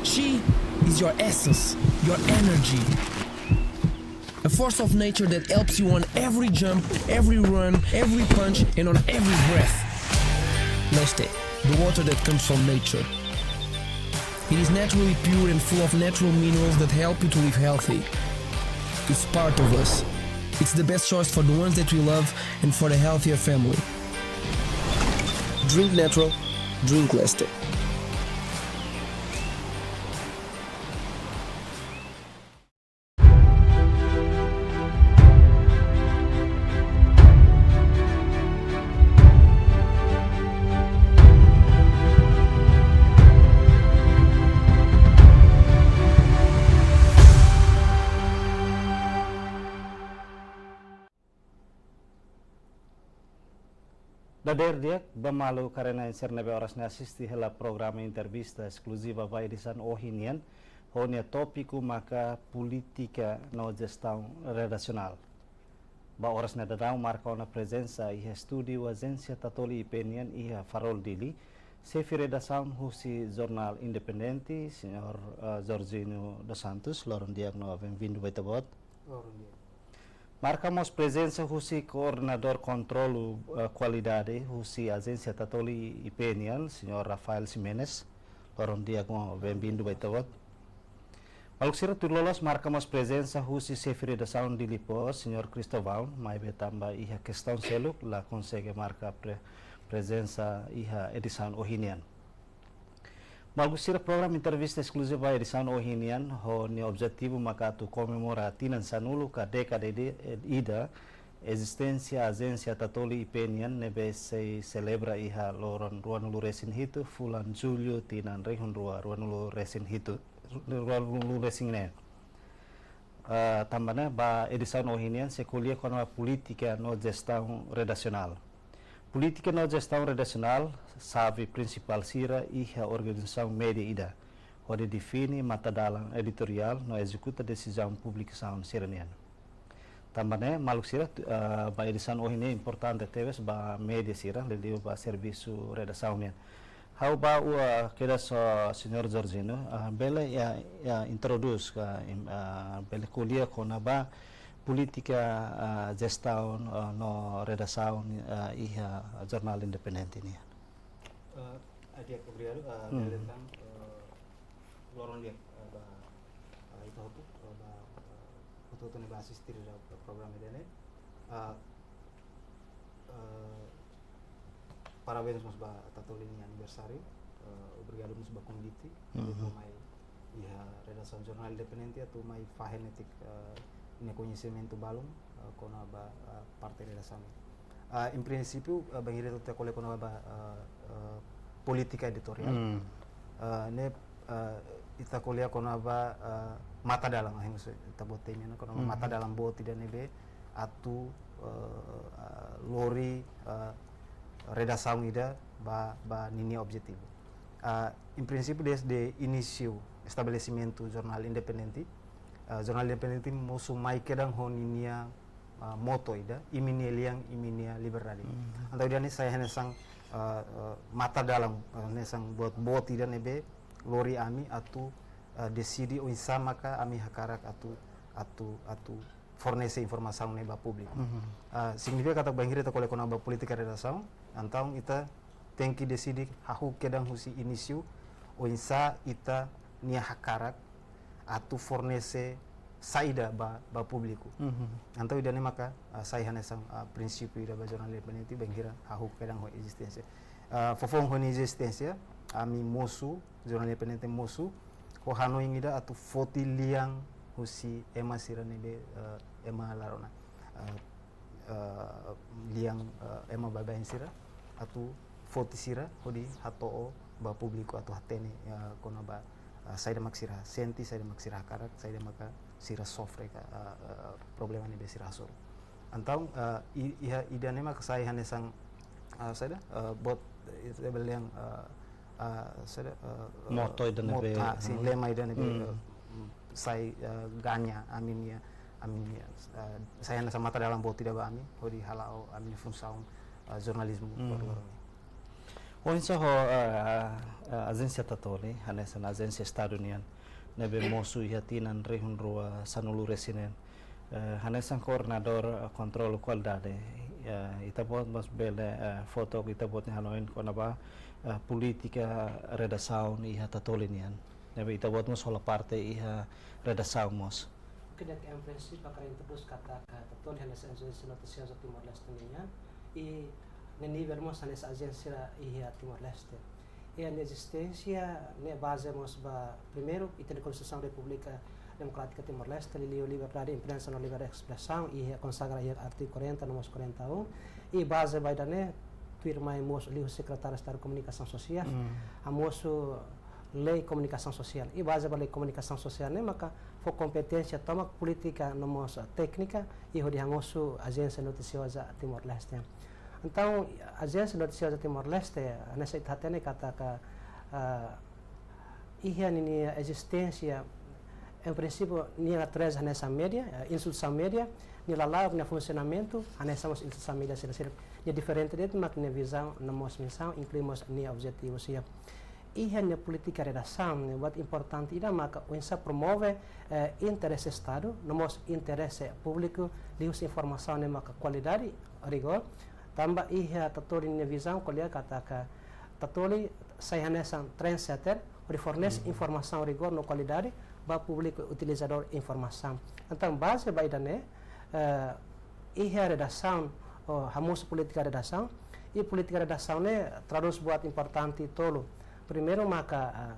She is your essence, your energy. A force of nature that helps you on every jump, every run, every punch, and on every breath. Leste, the water that comes from nature. It is naturally pure and full of natural minerals that help you to live healthy. It's part of us. It's the best choice for the ones that we love and for the healthier family. Drink natural, drink Leste. Dader dia bemalu karena sernebe oras na assisti hela programa entrevista exclusiva vai edição ohinian honia tópico maka política no gestão redacional. Ba oras na dadão marca uma presença e estúdio agência Tatoli Ipenian e Farol Dili, chefe redação husi jornal independente, senhor Jorginho dos Santos, loron dia no bem-vindo baitabot. Marcamos presença husi coordenador controlo qualidade husi agência Tatoli Ipenian, senhor Rafael Ximenes, loron dia no bem-vindo baitabot. Maluksira tulolos marcamos presença husi chefe redação de Lipo, senhor Cristóvão, mai betamba iha questão seluk la consegue marca presença iha edição ohinian. Maluksira programa entrevista exclusiva edição ohinian ho ni objetivo makatu comemora tinan sanulu ka década de ida existência agência Tatoli Ipenian nebe se celebra iha loron ruanulu resin hitu fulan julho tinan rehun ruanulu resin hitu ruanulu resin ne tambana ba edição ohinian se kuliah kono política no gestão redacional. Política no gestão redacional sabe principal sira iha organização média ida, onde define matadalang editorial no executa decisão publicação siranian. Também maluk sira ba edição ohine importante teves ba média sira lelio ba serviço redação nian. How ba keda so senhor Jorginho bela ya introduz ka bela kuliah kona ba política gestão no redação iha jornal independente ini. Adia obrigado tentang loron dia itu ba assistir da programa dele. Parabéns mas ba Tatoli aniversário. Obrigado mas ba convite. Itu mai iha redação jornal independente atau mai fahenetik ini conhecimento balum kona ba parte redação. Em princípio bang ire te kole kona ba politika editorial. Ne ita kuliah kona ba mata dalam yang kita buat temanya kona mata dalam bo tidak nebe atu lori redação ida ba nini objetivo. Em princípio desde início estabelecimento jornal independente jornal independente musuh mai kedang honinia moto ida iminia liang iminia liberdade. Antau dia ni saya hanya sang mata dalam nesang buat tidak nebe lori ami atu decidi uisa maka ami hakarak atu fornece informasi neba publik. Significa kata bangire ta kole kona ba politika redação antau ita tengki decidi hahu kedang husi início uisa ita nia hakarak atu fornece saída ba público. Então idane maka sai hanya sang prinsipio da ba jornal independente bengira hahu kedang ho existência. Fofong ho existência ami mosu jornal independente mosu ho hano ingida atu foti liang husi ema sirane be ema larona. Liang ema baba sira atu foti sira hodi hato ba público atu hatene kona ba saya mak sira senti saya mak sira karak saya maka sira sofre ka problema ni besira sur antau iha idane mak saya hanya sang saya bot level yang saya Moto idane be si lema idane be saya ganya amin ya saya hanya sama dalam bot tidak ba amin hodi halau amin fungsaun jurnalisme Onsa ho agência tatoli hanesan agência estadunian nebe mosu ihatinan rehun rua sanulu resinen hanesan koordinador kontrol kualidade ita bot mas bele foto kita botnya hanoin konaba politika redação iha tatolinian nebe ita bot mas hola parte iha redação mos Kena que em princípio para introduzir kata tatol hanesan agência noticiosa Timor-Leste nian e no nível mos hanesan agência iha Timor-Leste e a existência ne base mos ba primeiro e tem a Constituição República Democrática Timor-Leste, liberdade de imprensa e liberdade de expressão e consagra o artigo 40 no 41 e base vai dar né firma mos o secretário de Estado de Comunicação Social a moço lei de comunicação social e base da lei de comunicação social né maka for competência toma política no mos técnica e o de moço agência noticiosa Timor-Leste. Então, a agência noticiosa Timor-Leste, nessa ithatene kata ka ia ni existência em princípio ni atrás nessa média, instituição média, ni lá no funcionamento, nessa instituição média ser diferente de mas na visão, na nossa missão, incluímos ni objetivos e ia política redação, muito importante, ida maka o promove interesse Estado, no nosso interesse público, lius informação ne maka qualidade, rigor tambah ia tatoli ni visão kolia kata tatoli saya nessa trendsetter o fornece informação rigor no qualidade ba público utilizador informação então base vai dane ia redação hamus política redação e política redação ne traduz buat importante tolo primeiro maka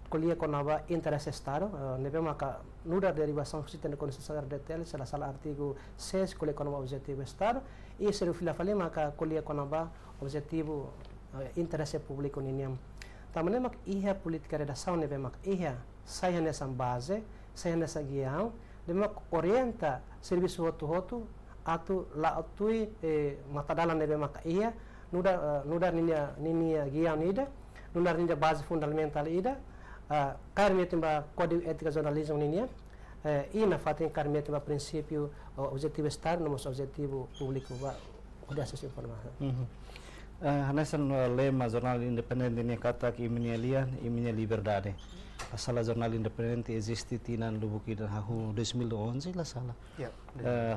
kolia konaba interesse Estado nebe maka nuda derivação sistema de Constituição RDTL salah artigo 6 kolia konaba objetivo Estado e se fila fale maka kolia konaba objetivo interesse público niniam tamane mak ia política redação nebe mak ia saya nessa base saya nessa guião de mak orienta serviço hotu atu la atui matadala nebe mak ia nuda ninia guião nida nuda ninia base fundamental ida karmia timba kode etika jornalismo ninia e na fatin karmia timba princípio objetivo Estado no objetivo público udah sesuai informasi. Hanesan lema jornal independente ini kata que iminia liberdade. A sala jornal independente existe tinan lubuki dan hahu 2011 lah salah. Ya.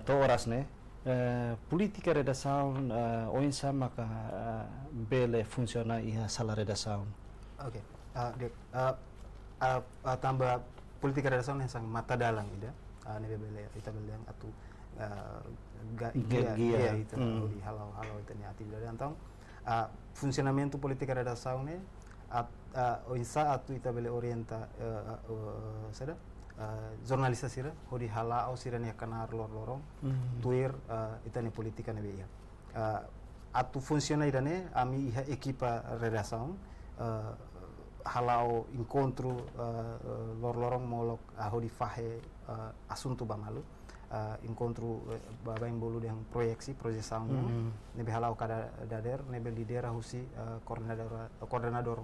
To horas ne. Política redação oinsa maka bele funciona iha sala redação. Oke. Tambah politika redação yang sang mata dalang ida nebe bele kita bele yang atu gia itu di halau itu ni atividade então funcionamento politika redação ne insa atu ita bele orienta sada jornalista sira hodi hala au sira ne kanar lorong tuir ita ne politika ne beia atu funciona ida ne ami iha equipa redação halau encontro lorong molok hodi fahe assunto bamalu encontro babain bolu dengan proyeksi nebe halau kada dader nebe lidera husi coordenador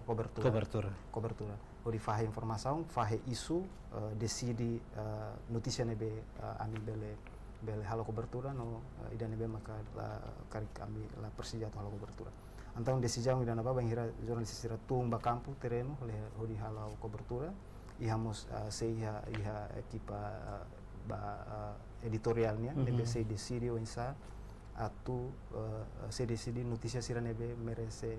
cobertura hodi fahe informação fahe isu decidi notícia nebe ami bele halau cobertura no ida nebe maka karik ami la persija halau cobertura então decisão ida naba banhira jornalis sira tumba campo terreno oleh hodi halau cobertura ihamos iha equipa editorialnya nebe se decidi insa atu se decidi notícia sira nebe merece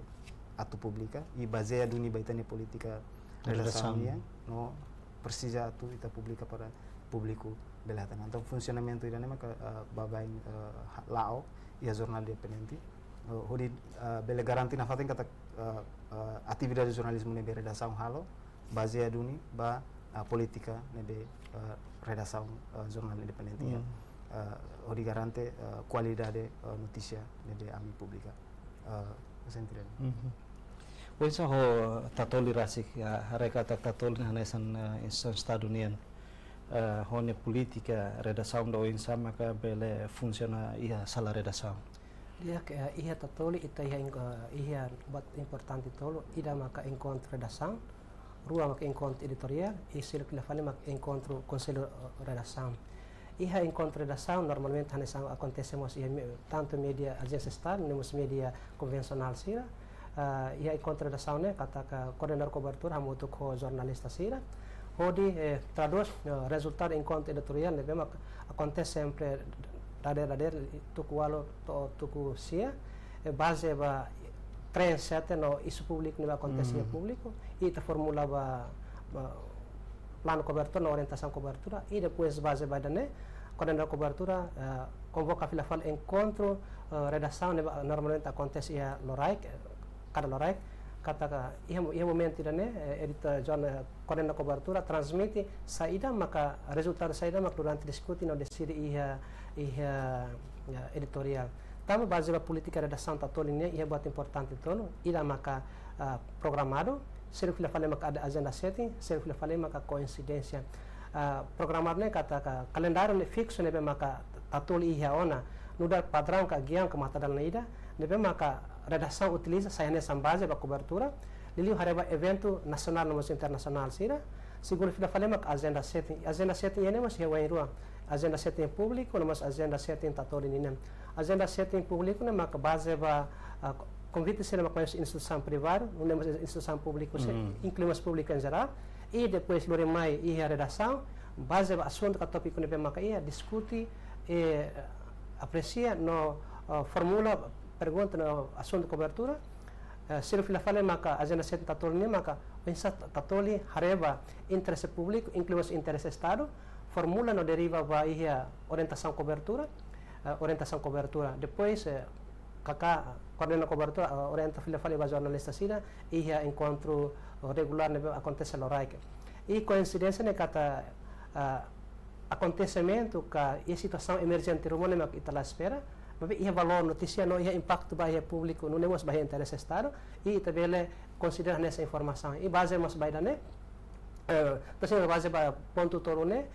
atu publica e baseia duni baitane politika redaçãonya no precisa atu ita publica para público belatan então funcionamento ida maka babain lao ia jornal independente hodi bele garanti na faten kata atividade jornalismo nebe redação halo baseia duni ba politika nebe redação jornal independente hodi garante qualidade notícia nebe ami publica sentiran Wensa ho tatoli rasik hareka tatoli hanesan Estadunian hone politika redação do insa maka bele funciona iha sala redação dia iha tatoli ita iha buat importante tolo ida maka encontro redação rua maka encontro editorial e se que fale maka encontro conselho redação iha encontro redação normalmente hanesan acontecemos tanto media agência Estado nemos media convencional sira ia encontro redação né kata coordenador cobertura hamutu ko jornalista sira hodi traduz resultado encontro editorial né bem acontece sempre dader tuku walo tuku sia base ba trendsetter no isu público ne acontece público e ta formula ba plano cobertura na orientação cobertura e depois base ba dane coordenador cobertura convoca filafal encontro redação ne normalmente acontece ia loraik kada loraik kata ia momento dane editor jornal coordenador cobertura transmite saída maka resultado saída maka durante diskuti no decide ia editorial tama base da política redação tatolinha ia buat importante tolo ida maka programado ser filafal maka ada agenda setting ser filafal maka coincidência programar ne kata kalendário ne fixo ne maka tatoli ia ona nuda padrão ka gian ka mata dal naida ne maka redação utiliza saya nessa base da cobertura liliu hareba evento nacional no internacional sira segundo filafal maka agenda setting ene mas hewa irua agenda setting público mas agenda setting tatoli ninem agenda setting público ne maka base ba convite ser uma instituição privada não é instituição pública incluímos pública em geral e depois lore mai e a redação base ba assunto que tópico ne maka ia discute e aprecia no formula pergunta no assunto de cobertura se filafale maka agenda setting tatoli maka pensa tatoli hareba interesse público incluímos interesse estado formula no deriva ba ia orientação cobertura depois kakak coordenador cobertura orienta filafale ba jornalista sida ia encontro regular ne acontece loraik e coincidência ne kata acontecimento que a situação emergente rumone mak itala espera mas ia valor notícia no ia impacto ba ia público não nemos ba interesse estado e tabele considera nessa informação e base mas ba dane então base ba ponto torone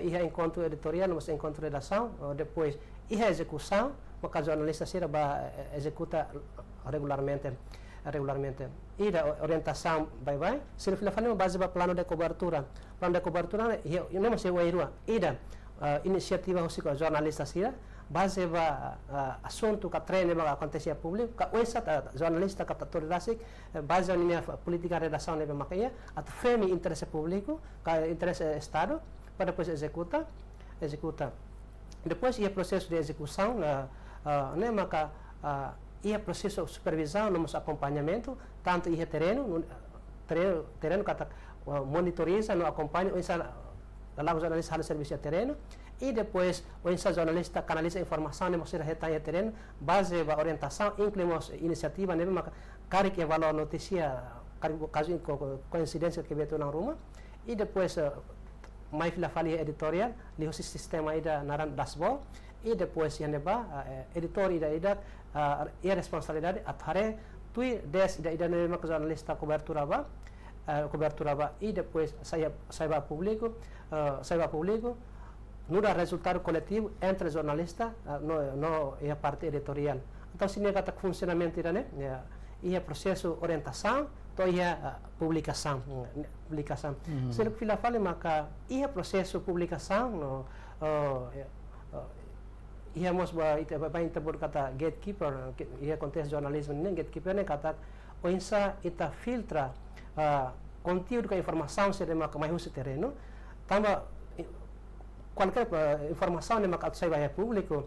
ia encontro editorial mas encontro redação depois ia execução maka jornalista sira ba executa regularmente e da orientação vai se filafale base ba plano de cobertura ia não mas eu irua ida inisiativa hosiko jornalista sira base ba assunto ka treine ba acontecia público ka oisa jornalista ka tolerasik base na política redação ne makaya at femi interesse público ka interesse estado para depois executa depois ia processo de execução né maka ia processo de supervisão no acompanhamento tanto ia terreno kata monitoriza no acompanha o jornalista hal serviço de terreno e depois o jornalista canaliza informação no mostra reta em terreno base da orientação incluímos iniciativa né maka cari que valor notícia caso coincidência que veio na Roma e depois mai filafali editorial liho sistema ida naran dashboard e depois ia neba editor ida ia responsabilidade athare tui des ida neba jornalista cobertura ba e depois saiba público no dá resultado coletivo entre jornalista no e a parte editorial então se nega funcionamento ida né ia processo orientação to ia publicação se ele filafali maka ia processo publicação no ia mos ba interpor kata gatekeeper ia konteks jornalisme ne gatekeeper ne kata oinsa ita filtra conteúdo que informação se dema mais uso terreno tamba qualquer informação ne maka sai vai público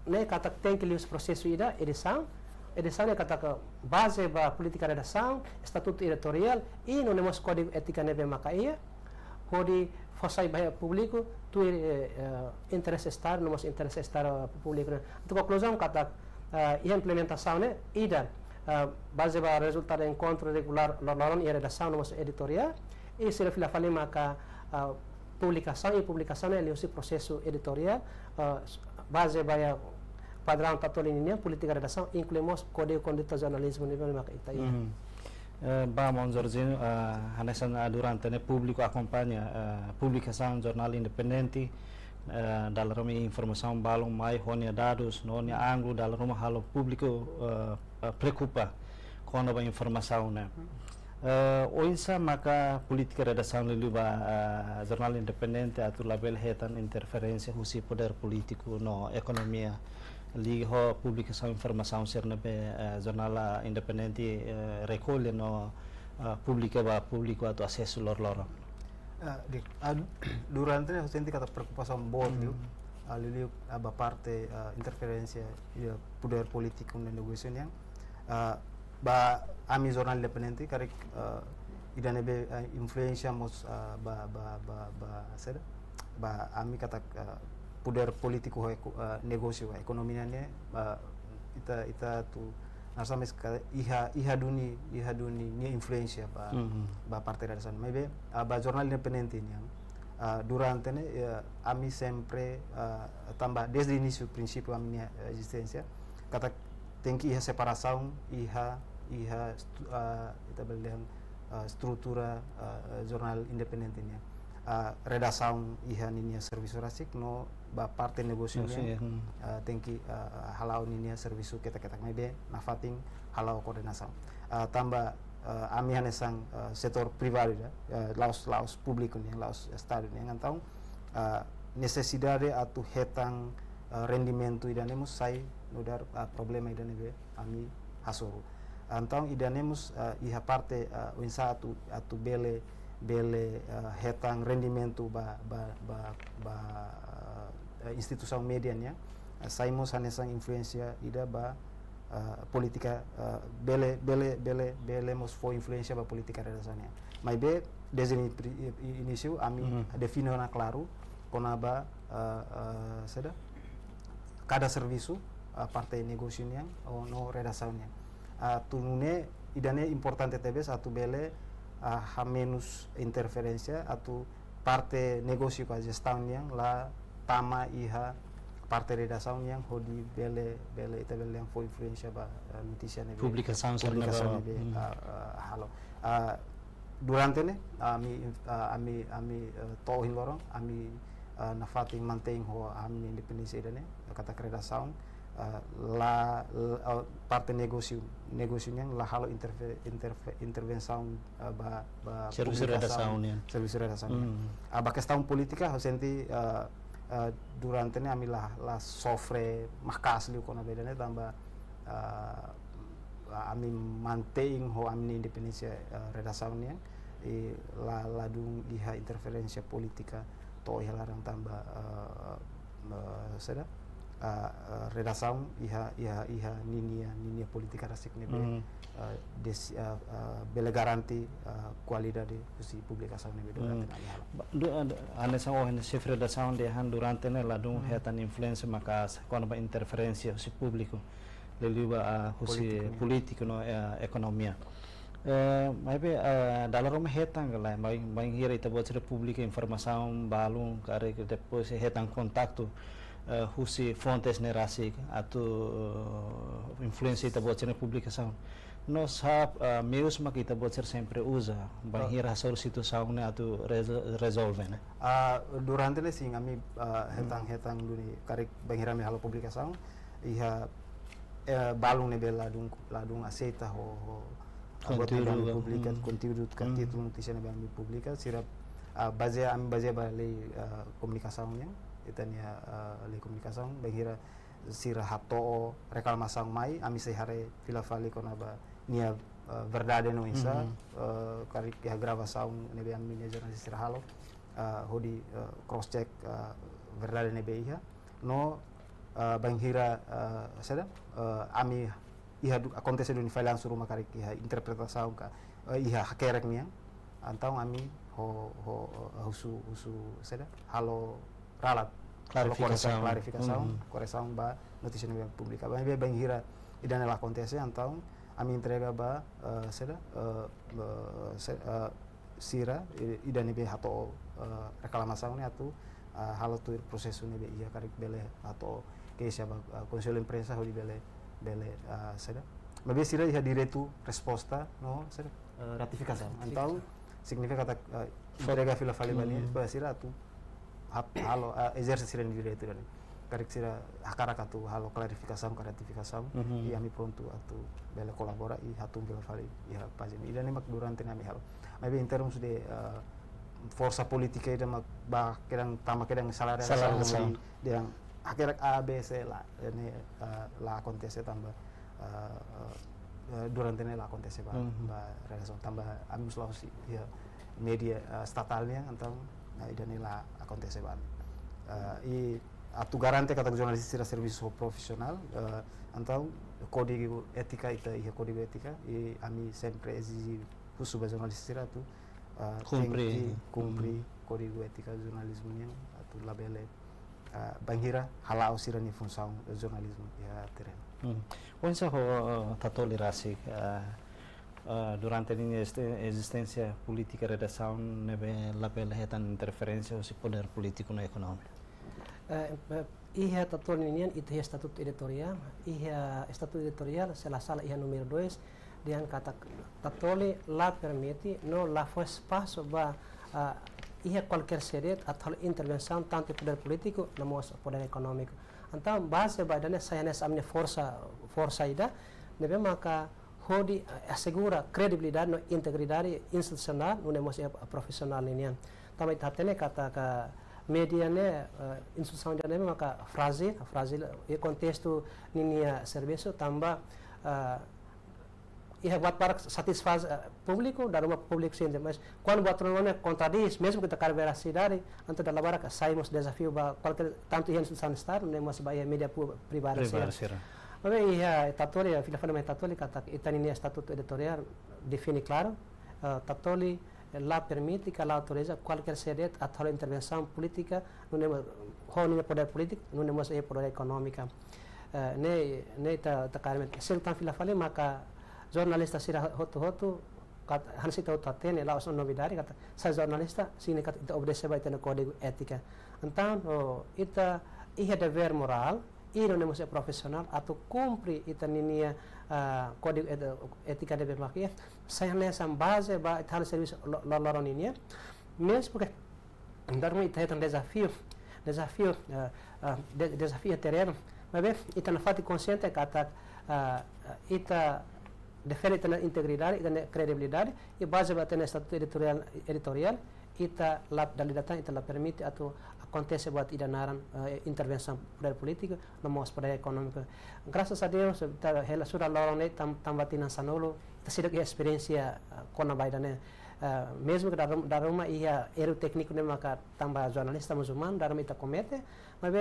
ne kata tem que ler os processos ida edição ne kata base ba política redação estatuto editorial e não temos código ética ne maka ia hodi fosai bahaya público tu interesse estar não mas interesse estar público então conclusão kata ia implementação né ida base ba resultado encontro regular lorong ia redação não editorial e se refila fale maka publicação né esse processo editorial base ba padrão tatolinha política redação incluímos código conduta jornalismo nível maka ita Bom, Jorginho, durante o público acompanha publicação jornal independente, dalam informação balão mais honia dados, nonia ângulo, dalam halo público preocupa com a informação, né? Oinsa maka política redação liba jornal independente atau label hetan interferência husi poder político no economia liho publicação informação ser na jornal independente recolhe no publica ba público atau acesso lor durante a gente kata preocupação boa ali aba parte interferência e poder político na negociação yang ba ami jornal independente karek idane be influência mos ba ami kata poder político negócio ekonominya ita tu nasame iha duni ni influência ba parte dari sana maybe ba jornal independente yang durante ami sempre tambah desde início princípio a minha existência kata tem que iha separação iha ita bilang estrutura jornal independente nya redação iha ninia serviço rasik no ba parte negosiasinya tem que halau ninia serviço kita maybe nafating halau koordinação tambah ami hanesang setor privado laos público nih laos estado nih então necessidade atu hetang rendimento idanemos sai nudar problema idanebe ami hasoro então idanemos iha parte unsa atu bele hetang rendimento ba instituição medianya saimos hanesang influência ida ba politika bele mos foi influência ba politika redaçãonya mas be desde início ami definiu na claro konaba cada serviço parte negócio-nya no redaçãonya tunune idane importante tebes atu bele ha menos interferência atu parte negócio com a gestão yang la tama iha parte redação yang hodi bele yang foi influência ba notícia nebe publicação nebe halo durante ne ami tohin lorong ami nafating manteng ho ami independência idane kata redação la parte negócio yang la halo intervenção ba serviço redação ba questão política senti durante ne ami la sofre makas liu kona bedane tambah ami manteng ho ami independência redaçãonya la dung iha interferência política to iha larang tambah redação iha ninia politika rasik nebe bele garanti qualidade si publicação nebe durante hanesang chef redação de han durante ne la dung hetan influência maka quando ba interferência si público leliba husi político no economia maybe dalam rumah hetang lah main hira ita buat ser publica informação balung kare depois hetang kontakto husi fontes nerasik atau influência ita buat ser publicação nós meios mak ita buat ser sempre usa main hira sor situação ne atau resolve ne durante le sing ami hetang duni kare main hira me halo publicação iha balung ne bel ladung aceita ho conteúdo publicat conteúdo título notícia na bami publica sirap base bale komunikasaungnya itanya le komunikasaung bahira sira hato rekalmasang mai ami sehare filafali konaba nia verdade no isa kari ya gravasaung ne bami manager sira halo hodi cross check verdade ne beha no banghira sada ami iha acontece dun failan suru makarik iha interpretação ka iha hakerek nia antau ami ho husu seda halo ralat klarifikasão correção ba notícia na pública ba banghira idana la acontece antau ami entrega ba seda sira idane be hato reclamação ne atu halo tu prosesu ne be iha karik bele atau keisa ba konselho imprensa ho di bele seda mas sira iha direito resposta no seda ratificação então significa kata entrega fila fali bani sira tu halo exerce sira direito dan karik sira hakara katu halo klarifikasam ka ratifikasam ia mi pronto atu bela kolabora i hatum fila fali iha pagina ida ne mak durante nami halo maybe in terms de força política ida mak ba kedang tama kedang salara yang akhirnya A B C lah ini la acontece tambah durante la acontece ba redação tambah amus Sulawesi ya media statalnya então idane la acontece ba e atu garante kata jornalistas será serviço profissional então código ética e código ética e a mim sempre exige o jornalista tu cumprir código ética jornalismo yang atu labele bangira halau sirani função jornalismo ya terreno. Onde ho tolerasi durante a existência política redação nebe labele hetan interferência o poder político na economia. Iha tatolinian itu ya statut editorial, iha statut editorial sala iha número 2 dia kata tatoli la permite no la faz espaço ba iha qualquer sede atau intervenção tanto poder político como poder econômico. Então base ba dane saya nes amne força ida nebe maka hodi assegura credibilidade no integridade institucional no nemos profissional linian. Também tatene kata ka media ne instituição de maka frase e contexto ninia serviço tambah ia buat para satisfaz público dar uma público sim, mas quando buat normal contradiz mesmo kita quer veracidade anto da labara saímos desafio ba qualquer tanto instituição estar nem mas ba media privada será mas ia tatoli filafana tatoli kata itani estatuto editorial define claro tatoli la permite que la autoriza qualquer sede atau intervenção política no poder político no nemos poder econômica ne ta carmen seltan filafale maka jornalista sira hotu hansita utatene la oson novidade kata sa jornalista sini kata ita obedece ba ita código ética então ita iha dever moral iro nemos profissional atau cumpre ita ninia código ética dever makia saya nessa base ba ita serviço loloron ini mesmo porque darmo ita é desafio terreno mas bem ita na fati consciente kata ita defende a integridade e a credibilidade e base ba ten estatuto editorial ita la dalidatan ita la permite atau acontece buat idanaran intervenção poder político no mos poder econômico graças a Deus ta hela sura lorong ne tambatinan sanolo ita sidak experiência kona baidane mesmo que da Roma ia era o técnico de maka tambah jornalista muzuman dalam ita komete mas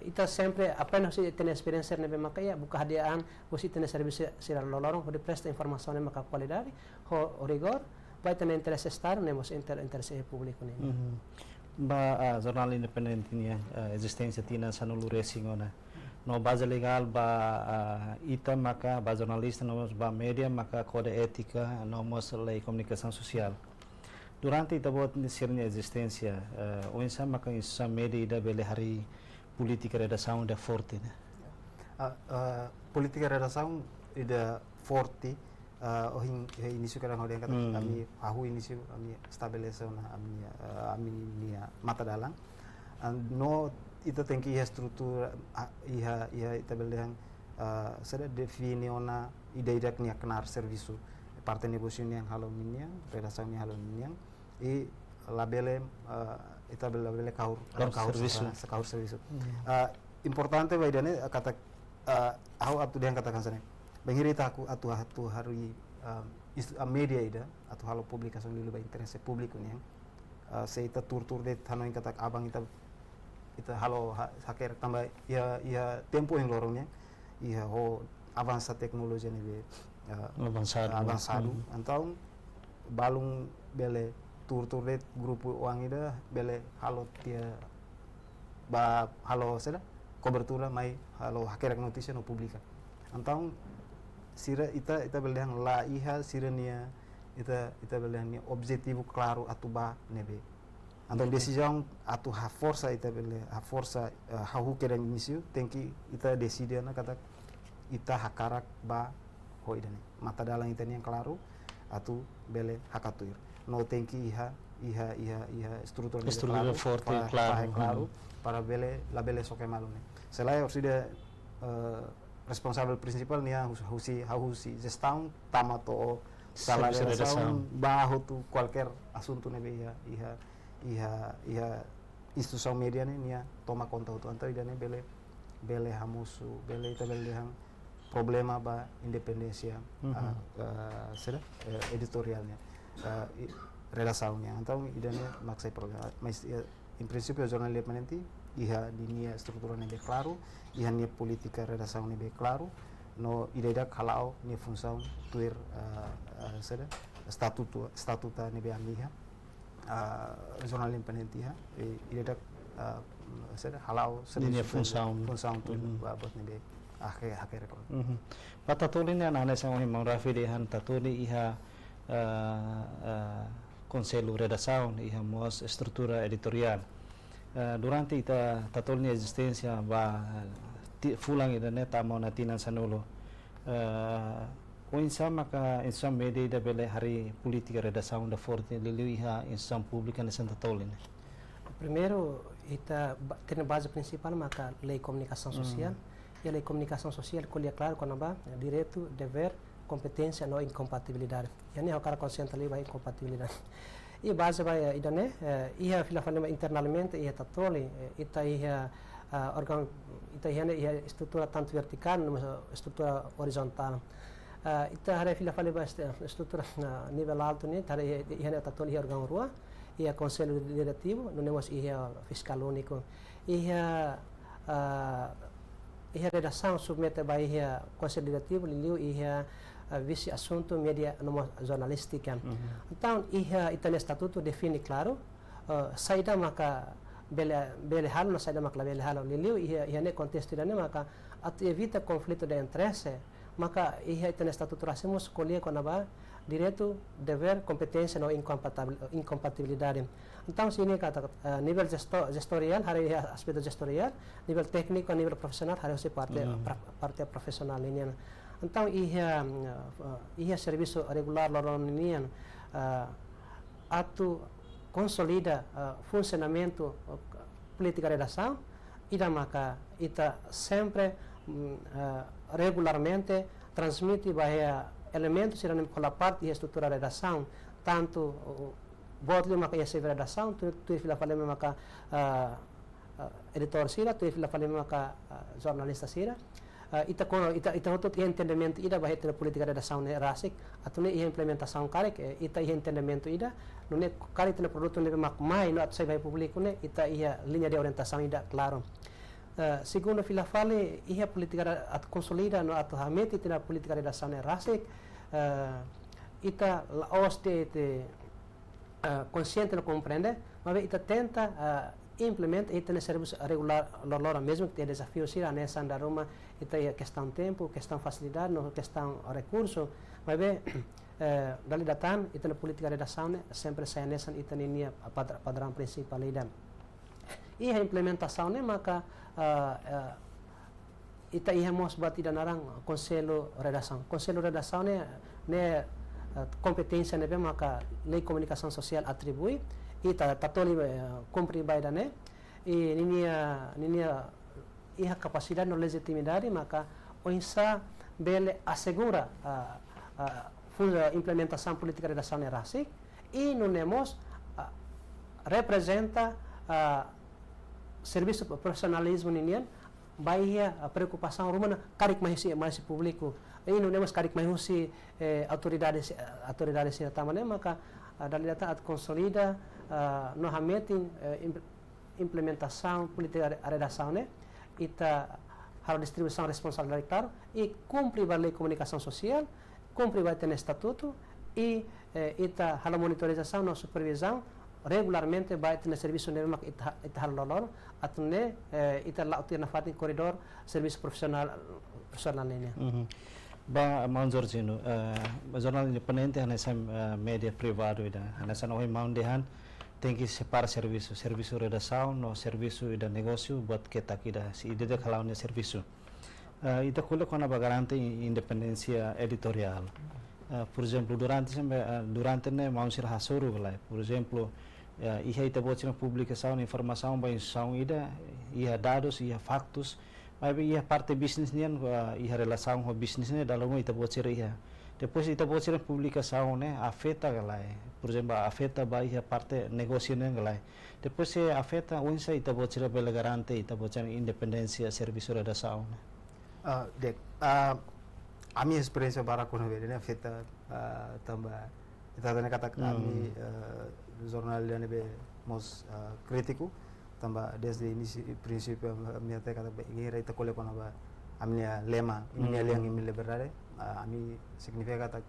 ita sempre apenas se tem experiência nebe maka ia buka hadiaan você tem serviço sira lorong de presta informação maka qualidade o rigor vai ter interesse estar nemos interesse público ne ba jornal independente ni existência tina sanulu racing ona no base legal ba ita maka ba jornalista nomos ba media maka kode ética nomos lei comunicação social durante ita buat sirnya existência onsa maka isa media ida bele hari politika redação da forte né politika redação ida forte início que orang kata kami ahu início kami estabelecer na ami nia mata dalang no ita tem que ia estrutura ia ita beleng sada define ona ida nia kenar serviço parte negócio yang halo minha redação nia halo minha e labele ita labele kahur serviço importante vai dane kata ahu atu dia katakan sana bangiri taku atu hari media ida atu halo publikasi dulu ba interesse publiko nih se ita tur de tano yang kata abang ita halo haker tambah ya tempo yang lorongnya iya ho avança teknologi nih avançado então balung bele tur de grupo uang ida bele halo tia ba halo seda cobertura mai halo haker notícia no publica então sira ita belian la iha sirania ita belian ni objetivo claro atuba nebe então decisão atu ha força ita bele ha força ha hukera início tem que ita decide na kata ita hakarak ba hoidane mata dalang ita ni yang claro atu bele hakatuir no tem que iha estrutura forte claro para bele la bele soke malune selain sudah responsável principal nia husi gestão tamato salariação bajo tu qualquer assunto nebe iha instituição media nia toma conta tu antar idane bele bele hamusu, bele ita bele hang problema ba independensia editorialnya, redasaunnya. Então idane maksai problema, mas em princípio o jornal independente iha dinia struktura nebe claro, iha nia politika redasaun nebe claro, no ideia kalau nia função tuir statuta nebe amiha jornal independente iha ideia halau Nia função tuir buat nebe hake rekod. Patatuli ni anane sa Mang Rafi dehan tatuli iha Conselho Redação e a estrutura editorial. Durante ita tatolni existência ba fulang ida neta mau natinan sanulo. O insama ka insam media da bele hari politika redação da forte liu iha insam pública nessa tatolni. Primeiro, ita tem a base principal maka lei comunicação social. E a lei comunicação social colhe claro quando ba direito, dever, competência, não incompatibilidade. E nem o cara consciente ali vai incompatibilidade. E base vai idane, ia filafalema internamente ia tatoli, ita ia organ, ita ia estrutura tanto vertical, numa estrutura horizontal. Ita hari filafalema estrutura nível alto ni, hari ia tatoli ia organ rua, ia conselho diretivo, não nemos ia fiscal único, ia redação submete vai ia conselho diretivo, liu ia visi assunto media jornalística. Então, ita estatuto define claro, saída maka bele hal na saída maka bele hal liliu ia ne contexto dane maka atu evita conflito de interesse, maka ita estatuto racemos colher quando ba direito, dever, competência não incompatibilidade. Então, sini kata nível gestorial, hari aspecto gestorial, nível técnico, nível profissional, hari parte profissional ini. Então, ia serviço regular loron inian atu consolida funcionamento política redação, ida maka ita sempre regularmente transmite bahaya elementos irão pela parte da estrutura redação, tanto botle maka ia serve redação, tu fila falei maka editor sira, tu fila falei maka jornalista sira. Ita untuk entendimento ida bahaya da política redação ne rasik atau ne implementação karek ita entendimento ida no ne kari tena produto ne mak mai no at sai público ne ita ia linha de orientação ida claro. Segundo fila fale ia política at consolida no at hameti tena política redação ne rasik ita laos de consciente no compreende, mas ita tenta implementa ita ne serviço regular lor mesmo que tem desafio sira nessa andaruma ita é questão tempo, questão facilidade, no questão recurso, mas bem dali datan ita na política redação ne sempre sai nessa ita ne padrão principal ida. E a implementação ne maka ita ia mos bat ida narang conselho redação ne competência ne maka lei comunicação social atribui ita tatoli cumpri baida ne e ninia iha capacidade no legitimidade maka oinsa bele assegura implementação política redação ne rasik e no nemos representa serviço profissionalismo ninian bahia preocupação rumana karik mais público e no nemos karik mais autoridades tamane maka dali data at consolida no hametin implementação política redação ne ita hal distribuição responsabilidade claro e cumpre a lei comunicação social, cumpre vai ter estatuto e ita hal monitorização no supervisão regularmente vai ter serviço nerma ita hal lolor atune ita la utir na fatin koridor serviço profissional ini. Ba Manzor Jinu, jornal independente nessa media privado ida, nessa não é dehan tem que separar serviço redação no serviço ida negócio buat kita se ida kalau ne serviço. Ita kula kona ba garante independência editorial. Por exemplo, durante ne mau sir hasuru lai. Por exemplo, iha ita buat sina publicação informação ba insão ida, iha dados, iha factos, mas iha parte bisnis nian, iha relação ho bisnis ne dalam ita buat sir iha. Depois ita pode ser publicação, né? Afeta galai. Por exemplo, afeta vai a parte negócio né galai. Depois se afeta unsa ita pode ser pela garante, ita pode ser independência serviço redação, né? Dek, a minha experiência para com ele, né, afeta também. Kita tanya kata kami jornal yang lebih mos kritiku, tambah desde início princípio minha até kata ingira ita kolek kona ba amnia lema ini yang ini liberare, ami significa kata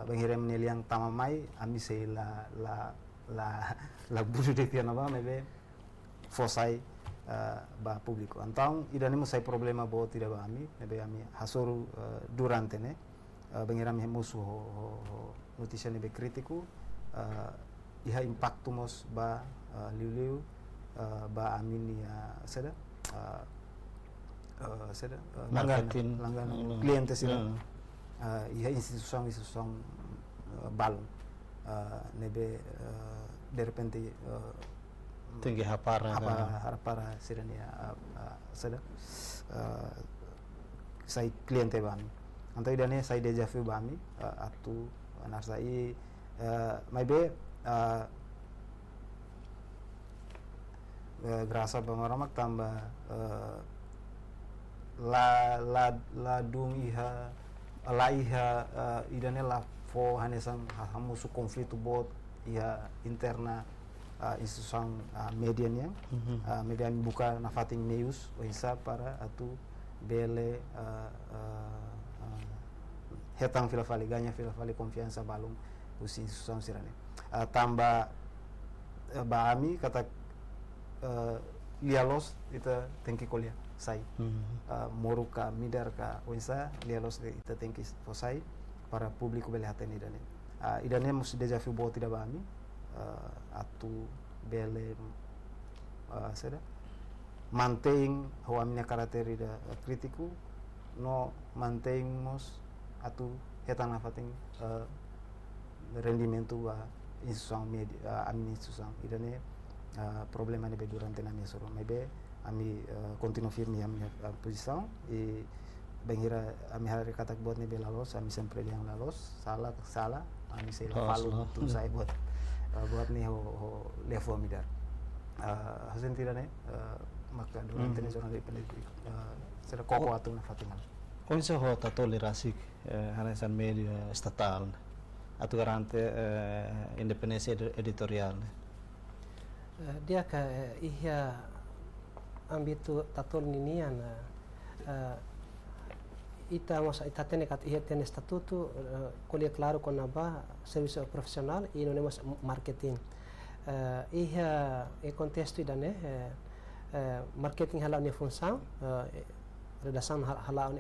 bangira ini yang tamamai, ami sei la budu de tiana ba mebe fosai ba público. Então, ida nimo sai problema bo tidak ba ami, mebe ami hasuru durante ne, bangira mi musuh notícia nebe kritiku, iha impacto mos ba liu ba amin ya seda Marketing langganan clientes sila iha institusi balon nebe de repente Tinggi hapara para sirania seda sai cliente bami anto idane sai deja vu bami atu narsai maybe grasa bamaramak tambah la dung iha la iha idane la fo hanesan hamusu konflitu bot iha interna institusi medianya media buka nafating news wisa para atu bele hetang filafali ganya filafali konfiansa balum usi susang sirane tambah baami kata lialos ita tengki kolia sai moruka midar ka wisa lialos ita tengki fosai para publiku bele haten idane mus deja vu bo tidak baami atu bele seda manteng hawamnya karakter ida kritiku no manteng mos atu hetang nafating rendimento ba institusi media ami institusi idane problema ne be durante na mia soro mebe ami continuo firme am posição e bengira ami hari katak buat ne be lalos ami sempre yang lalos salah ami sei lalu tu saya buat ni ho level midar hasen tirane maka durante ne jornal independente será koko atu na fatingal Onde ho ta tolerasi hanesan media estatal atau garante independensia editorial. Dia ka ihya ambitu tatol ninian ita mas ita tene kat ihya tene statuto colhe claro con aba serviço profissional e não mas marketing ihya e contexto idane marketing hala ne função redação hala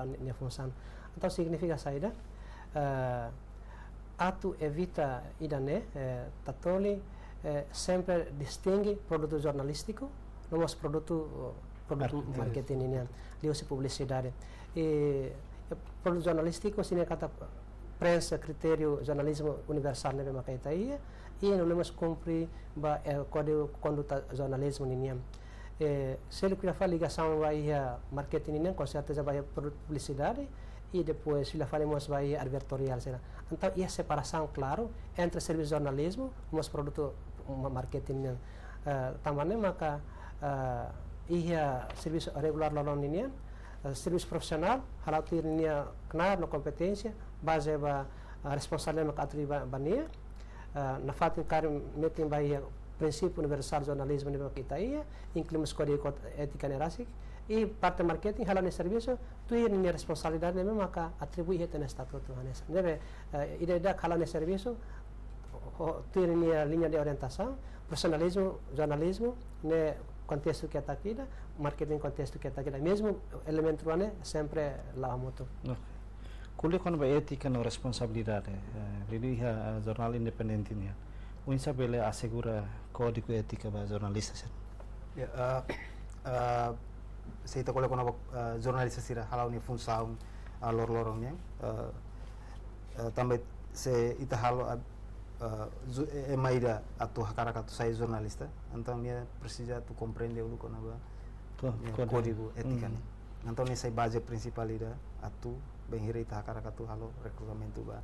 ne função então significa saída atu evita idane tatoli sempre distingue produto jornalístico nomos produto marketing ini liusi publicidade e produto jornalístico sini kata prensa critério jornalismo universal nebe makaita ia e não lemos cumprir ba código conduta jornalismo niniam se ele queria fazer ligação vai marketing niniam com certeza vai publicidade e depois se ele falamos vai advertorial será então ia separação claro entre serviço jornalismo mas produto marketing também maka ia serviço regular lawan ninian serviço profissional halal tirnia kena no competência base ba responsabilidade maka atri bania na fatin kar metin vai princípio universal jornalismo ni kita ia incluímos código ética nerasik e parte marketing halal serviço tu ini responsabilidade ne maka atribui heten estatuto hanes nebe ida halal serviço tu ini linha de orientação profissionalismo jornalismo ne contexto que está aqui, marketing contexto que está aqui, mesmo elemento né sempre lá moto. Kuliah kan etika no responsabilidade, jadi jornal independente ni, unsa bele assegura código ética ba jornalista. Ya, saya tak kuliah kono jornalista sira halau ni função lor-lorongnya, também se ita halau maida atau hakarakat saya jornalista, então dia precisa tu compreender dulu kono ba código ética ni. Então ni saya base principal ida atu benghiri ita karakatu halo rekrutamentu ba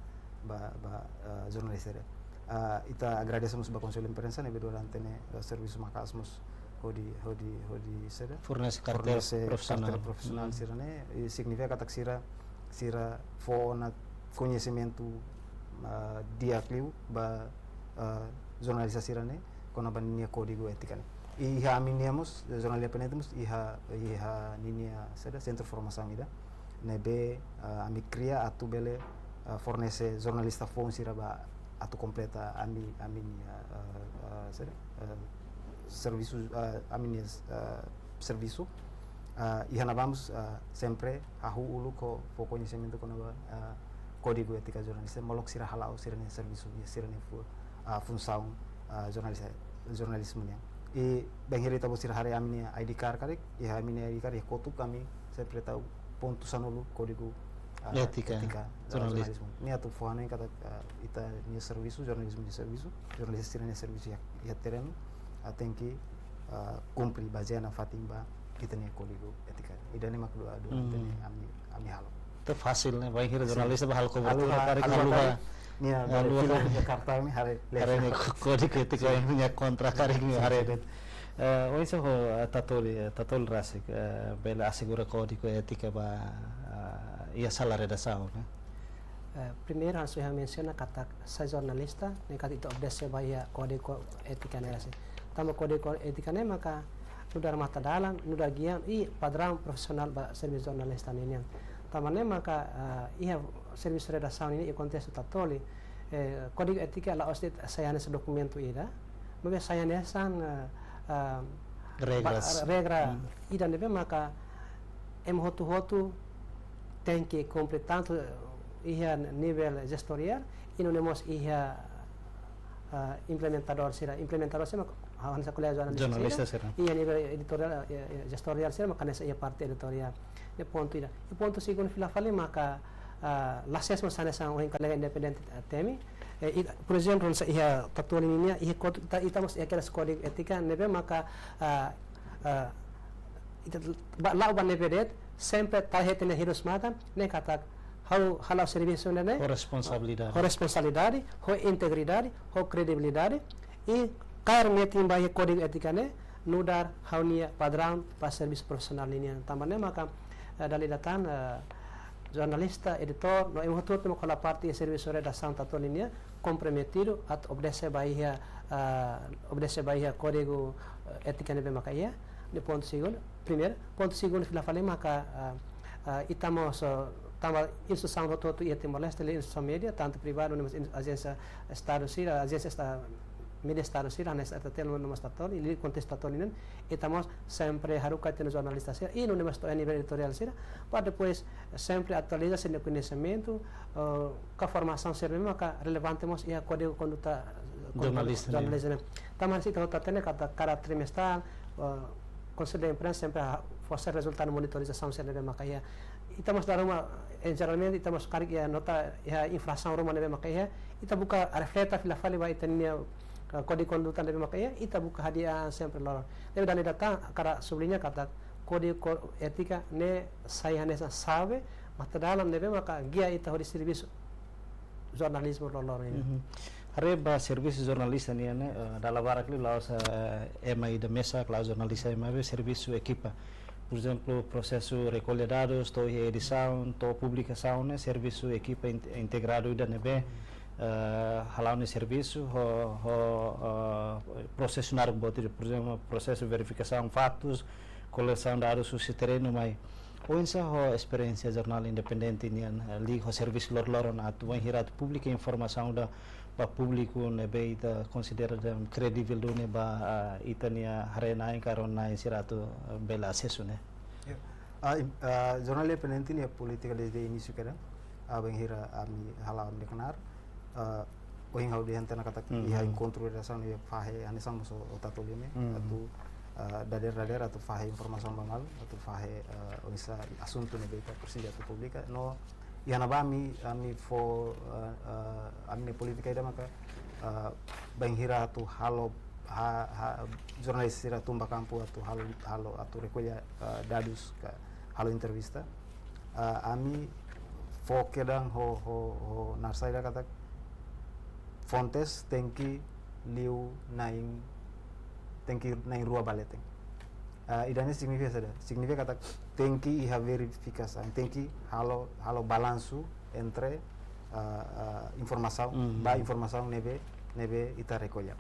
jurnalis ada. Ita agradecemos ba konsul imprensa ne durante ne serviço macasmos hodi seda Fornece cartel profissional. sirane significa katak sira fo na conhecimento dia kliu ba jornalista sirane kona bania código ética ne. Iha aminiamos jornal independentemos iha ninia seda centro formação ida nebe ami cria atu bele fornece jornalista fon sira ba atu completa ami seda serviço serviço e vamos sempre a ulu com conhecimento com código ética jornalista molok sira halau sira ne serviço sira ne função jornalismo ne e bem herita sira hari amini ID card karek e amini ID card e kotu kami sempre tahu ponto sanulu código ética jornalismo ni atu fohane kata ita ni serviço jornalismo de serviço jornalista sira ne serviço ya terreno tem que cumprir baseado na fatimba kita ni código ética ida ni maklu adu tene ami halo Itu fácil nih, baik kira jurnalis itu hal cobertura tarik halu haluha. ni film Jakarta ni hari Hari ini kode ketika yang punya kontrak hari ini hari ini. Hoje ho tatol rasik bela assegura código ética ba ia sala redação, né? Primeiro, antes eu menciono kata saya jornalista, ne kata itu obdese bahaya kode etika ne rasa. Tama kode etika ne maka nudar mata dalam, nudar gian, padrão profissional ba servis jornalista ne yang. Tama ne maka ia servis redação ini konteks tatoli kode etika la ostit saya ne dokumento ida. Maka saya ne sang regra ida ne maka hotu tem que cumprir tanto iha nível gestorial e não temos iha implementador sira hansa kuliah Jornalista sira iha nível editorial gestorial sira maka nessa iha parte editorial e ponto segundo fila fale maka lases mas sana orang kolega independente temi por exemplo nessa iha tatuan ini iha ita mas iha kode etika nebe maka ita lau ban nebedet sempre tarjetnya harus mata ne kata halau serviço né responsabilidade integridade credibilidade e cair metin bahaya kode etika né nudar haunia padrão para serviço profissional ini tambahnya maka dari datan jornalista editor no emo tudo com a parte serviço redação tato linha comprometido at obedece bahaya código ética né maka ia de ponto segundo primeiro ponto segundo fila falei maka estamos tama instituição rototo ia Timor-Leste instituição média tanto privado numa agência estado sira agência media estado sira nessa telo numa estatal e contestator ini estamos sempre harukat no jornalista sira e no numa a nível editorial sira para depois sempre atualiza-se no conhecimento com a formação sira maka relevantemos ia código conduta jornalista tama sita rotatene kata cara trimestral Conselho de Imprensa sempre fazer resultado monitorização sira maka ia estamos dar geralmente estamos carga nota inflação rumah nebe makaya ita buka refleta fila fali ba itania kode kondutan nebe makaya ita buka hadiah sempre lor nebe dali data kara sublinha kata kode etika ne saya nessa sabe mata dalam nebe maka guia ita hori serviço jornalismo lor ini Areba serviço jornalista ni né dalam barak li laos EMA da mesa claus jornalista EMA serviço equipa. Por exemplo, processo recolha dados, to edição, to publicação, né, serviço equipa integrado da NB, halau ne serviço, processionar botir, por exemplo, processo de verificação fatos, coleção de dados sul terreno, mas onde a experiência jornal independente ni ali o serviço lor na atuan hirat publica informação da público ne be ita considera credível do ne ba itania harena em carona siratu bela acesso né jornal independente ni política desde início kada abang hira ami halam de kenar oing hau dihan tena kata iha encontro redação ni fahe anisang so otatolime atu dader atau fahe informasi bangal atau fahe onisa asunto ne be ita persenjata publika no yana ba ami fo ami politika ida maka banghira tu halo jurnalis sira tumba kampu atau halo atau recolha dados halo entrevista ami fokedang ho narsaida kata fontes tenki liu naing rua baleteng. Idane significa kata tenki iha verificação, tenki halo balanço entre informação nebe ita recolha.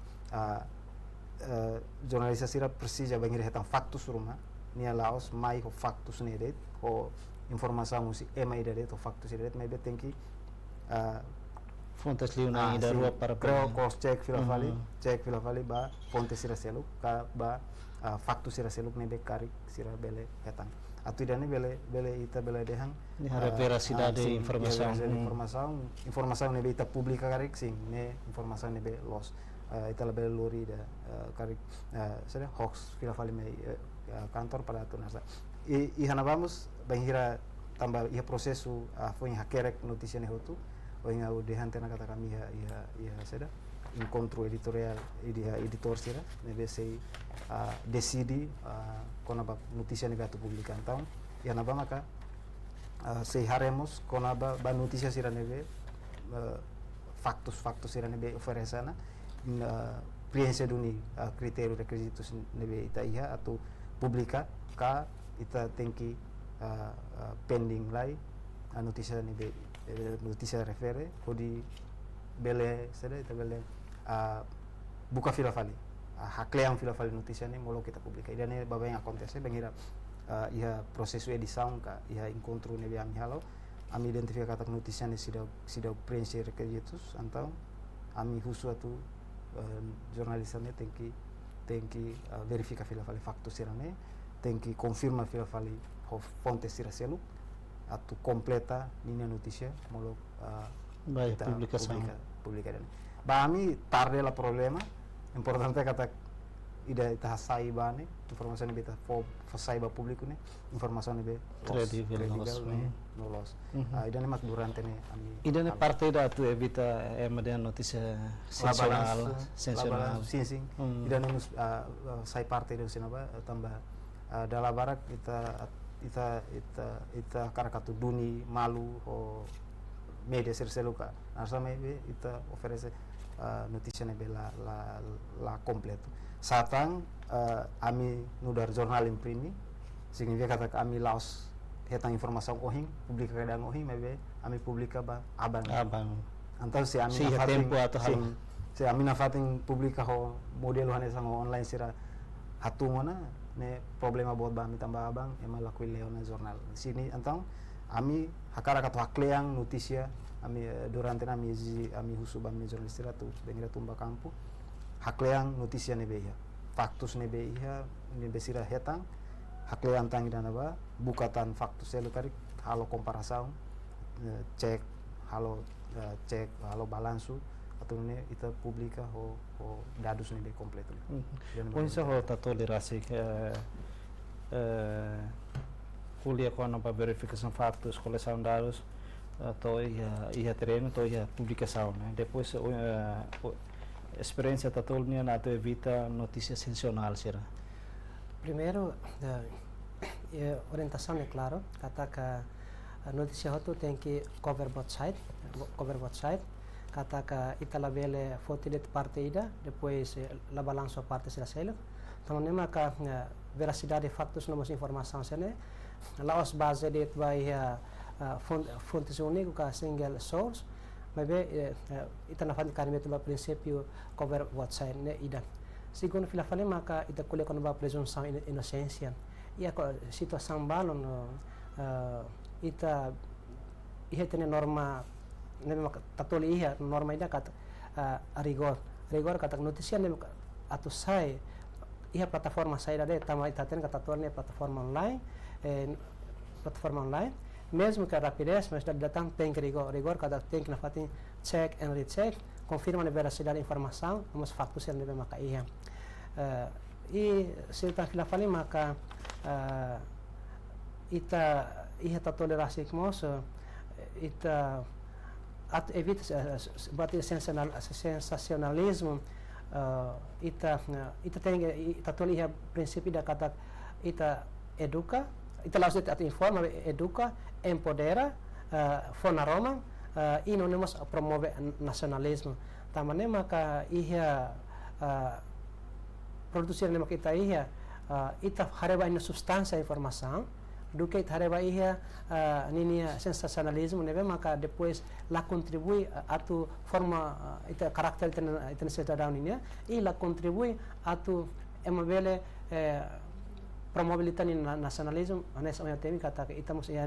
Jornalista sira precisa bangir hetang faktus rumah nia laos mai ho faktus nedet ho informação si ema ida det ho faktus ida det mebe tenki Fontes liu na ida rua para creo cross check fila vali ba fontes sira seluk ka ba faktus sira seluk nebe karik sira bele hetang. Atu idane bele ita bele dehang ni hara veracidade informação nebe ita publica karik sing ne informação nebe los ita bele lori da karik hoax fila vali me kantor pada atu nasa i hana vamos banhira tambah ia prosesu foi hakerek notícia ne hotu o inga o dehante na kata kami ia seda encontro editor sira nebe sei decidi kona ba notícia nebe atu publikan taun ia na ba maka sei haremos kona ba notícia sira nebe faktus sira nebe oferesana preenche duni critério requisitos nebe ita iha atau publica ka ita tenki pending lai notícia nebe notícia refere kodi bele seda ita bele buka fila fali hakleang fila fali notícia ni molo kita publika idane baba yang acontece bengira iha prosesu edição ka iha encontro nebe ami halo ami identifica kata notícia ni sida preenche requisitos então ami husu atu jornalista ni tenki verifica fila fali faktus sirane tenki confirma fila fali fonte sira seluk atu completa nina notícia molo publica dan ba ami tarde la problema importante kata ida ita hasai bane informasi ni beta fasai ba publiku ne informasi ni be credible nolos ida ne mak durante ne ami ida ne parte da tu evita de notícia sensacional sing ida ne sai parte de sinaba tambah dalam barak ita karakatu duni malu o media serseluka nasa maybe ita oferece notícia nebe la completo satang ami nudar jurnal imprimi significa kata ami laos hetang informasi ohing publika kadang ohing maybe ami publika ba abang antal si ami tempo atau hal si ami nafating publika ho model hane sang online sira hatungona ne problema buat bami tambah abang emang lakuin leona jurnal sini antang ami hakara katu hakleang notícia ami durante ami husu bami jurnalistika tu bengira tumba kampu hakleang notícia nebe iha faktus nebe iha nebe sira hetang hakleang tangi dana ba bukatan faktus selu karik halo komparasaun cek halo balansu atau ne ita publika ho dados nebe kompleto Pois ho ta tolerasi kuliah com a verificação factos, coleção dados, to ia treino, to ia publicação, né? Depois experiência ta tolnia na to evita notícias sensacional, será? Primeiro, orientação é claro, kata que a notícia hotu tem que cover both side, kata que ita la bele foto de parte ida, depois la balanço parte sila selo. Então nema ka veracidade factos nomos informação sene, laos base de vai fontes único ka single source, mas ita na fandi karimento ba princípio cover both side ne ida. Segundo fila fale maka ita kule kono ba presunção inocência. Ia ko situação balon ita tene norma nem tatoli iha norma ida kata rigor kata notícia nem atu sai iha plataforma sai dade tama ita ten kata torne plataforma online mesmo que a rapidez mas datang tem que rigor kata tem que na fatin check and recheck confirma a veracidade da informação mas faktus yang nebe maka iha e se ta fila fale maka ita tolerasi kmoso ita evita bater sensacionalismo ita tolih prinsípio da kata ita educa ita langsung ita informa educa empodera Fona Roma e não temos promover nacionalismo. Também maka ia produzir nema kita ia ita hareba ina substância informação do que hareba ia ninia sensacionalismo nebe maka depois lá contribui a tu forma ita karakter ita cidadão ninia e lá contribui a tu emabele promobilidade nacionalismo nessa unha temi kata que itamos ia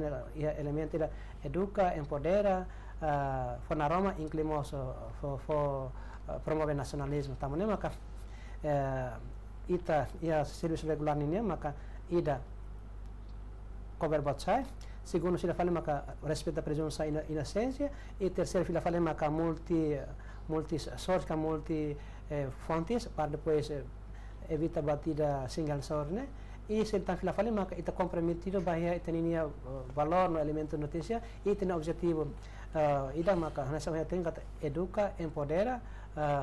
elemento da educa empodera Fona Roma inclimos promover nacionalismo tamane maka ita ia serviço regular ninia maka ida cover botsai segundo sila fale maka respeita presunção inocência e terceiro sila fale maka multi source ka multi fontes para depois evita batida single source né e se então sila fale maka ita comprometido bahia ita ninia valor no elemento notícia e tem objetivo ida maka nessa unha tem kata educa empodera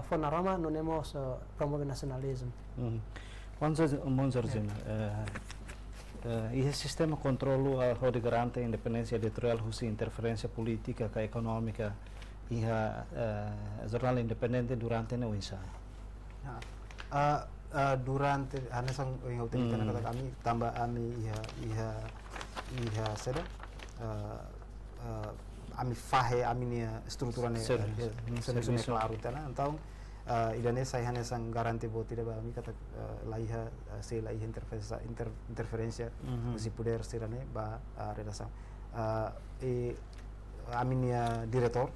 Fona Roma não temos promover nacionalismo. Monzorjin, esse sistema controlo de garante a independência editorial, husi interferência política, ka econômica, e jornal independente durante a uinsa. Durante hanesang yang hotel kana kata kami tambah kami iha seda ami fahe aminia strukturane serviço claro tana então idane sai hanesang garanti bo tidak kami kata laiha se laiha interferência si poder serane ba redação e aminia diretor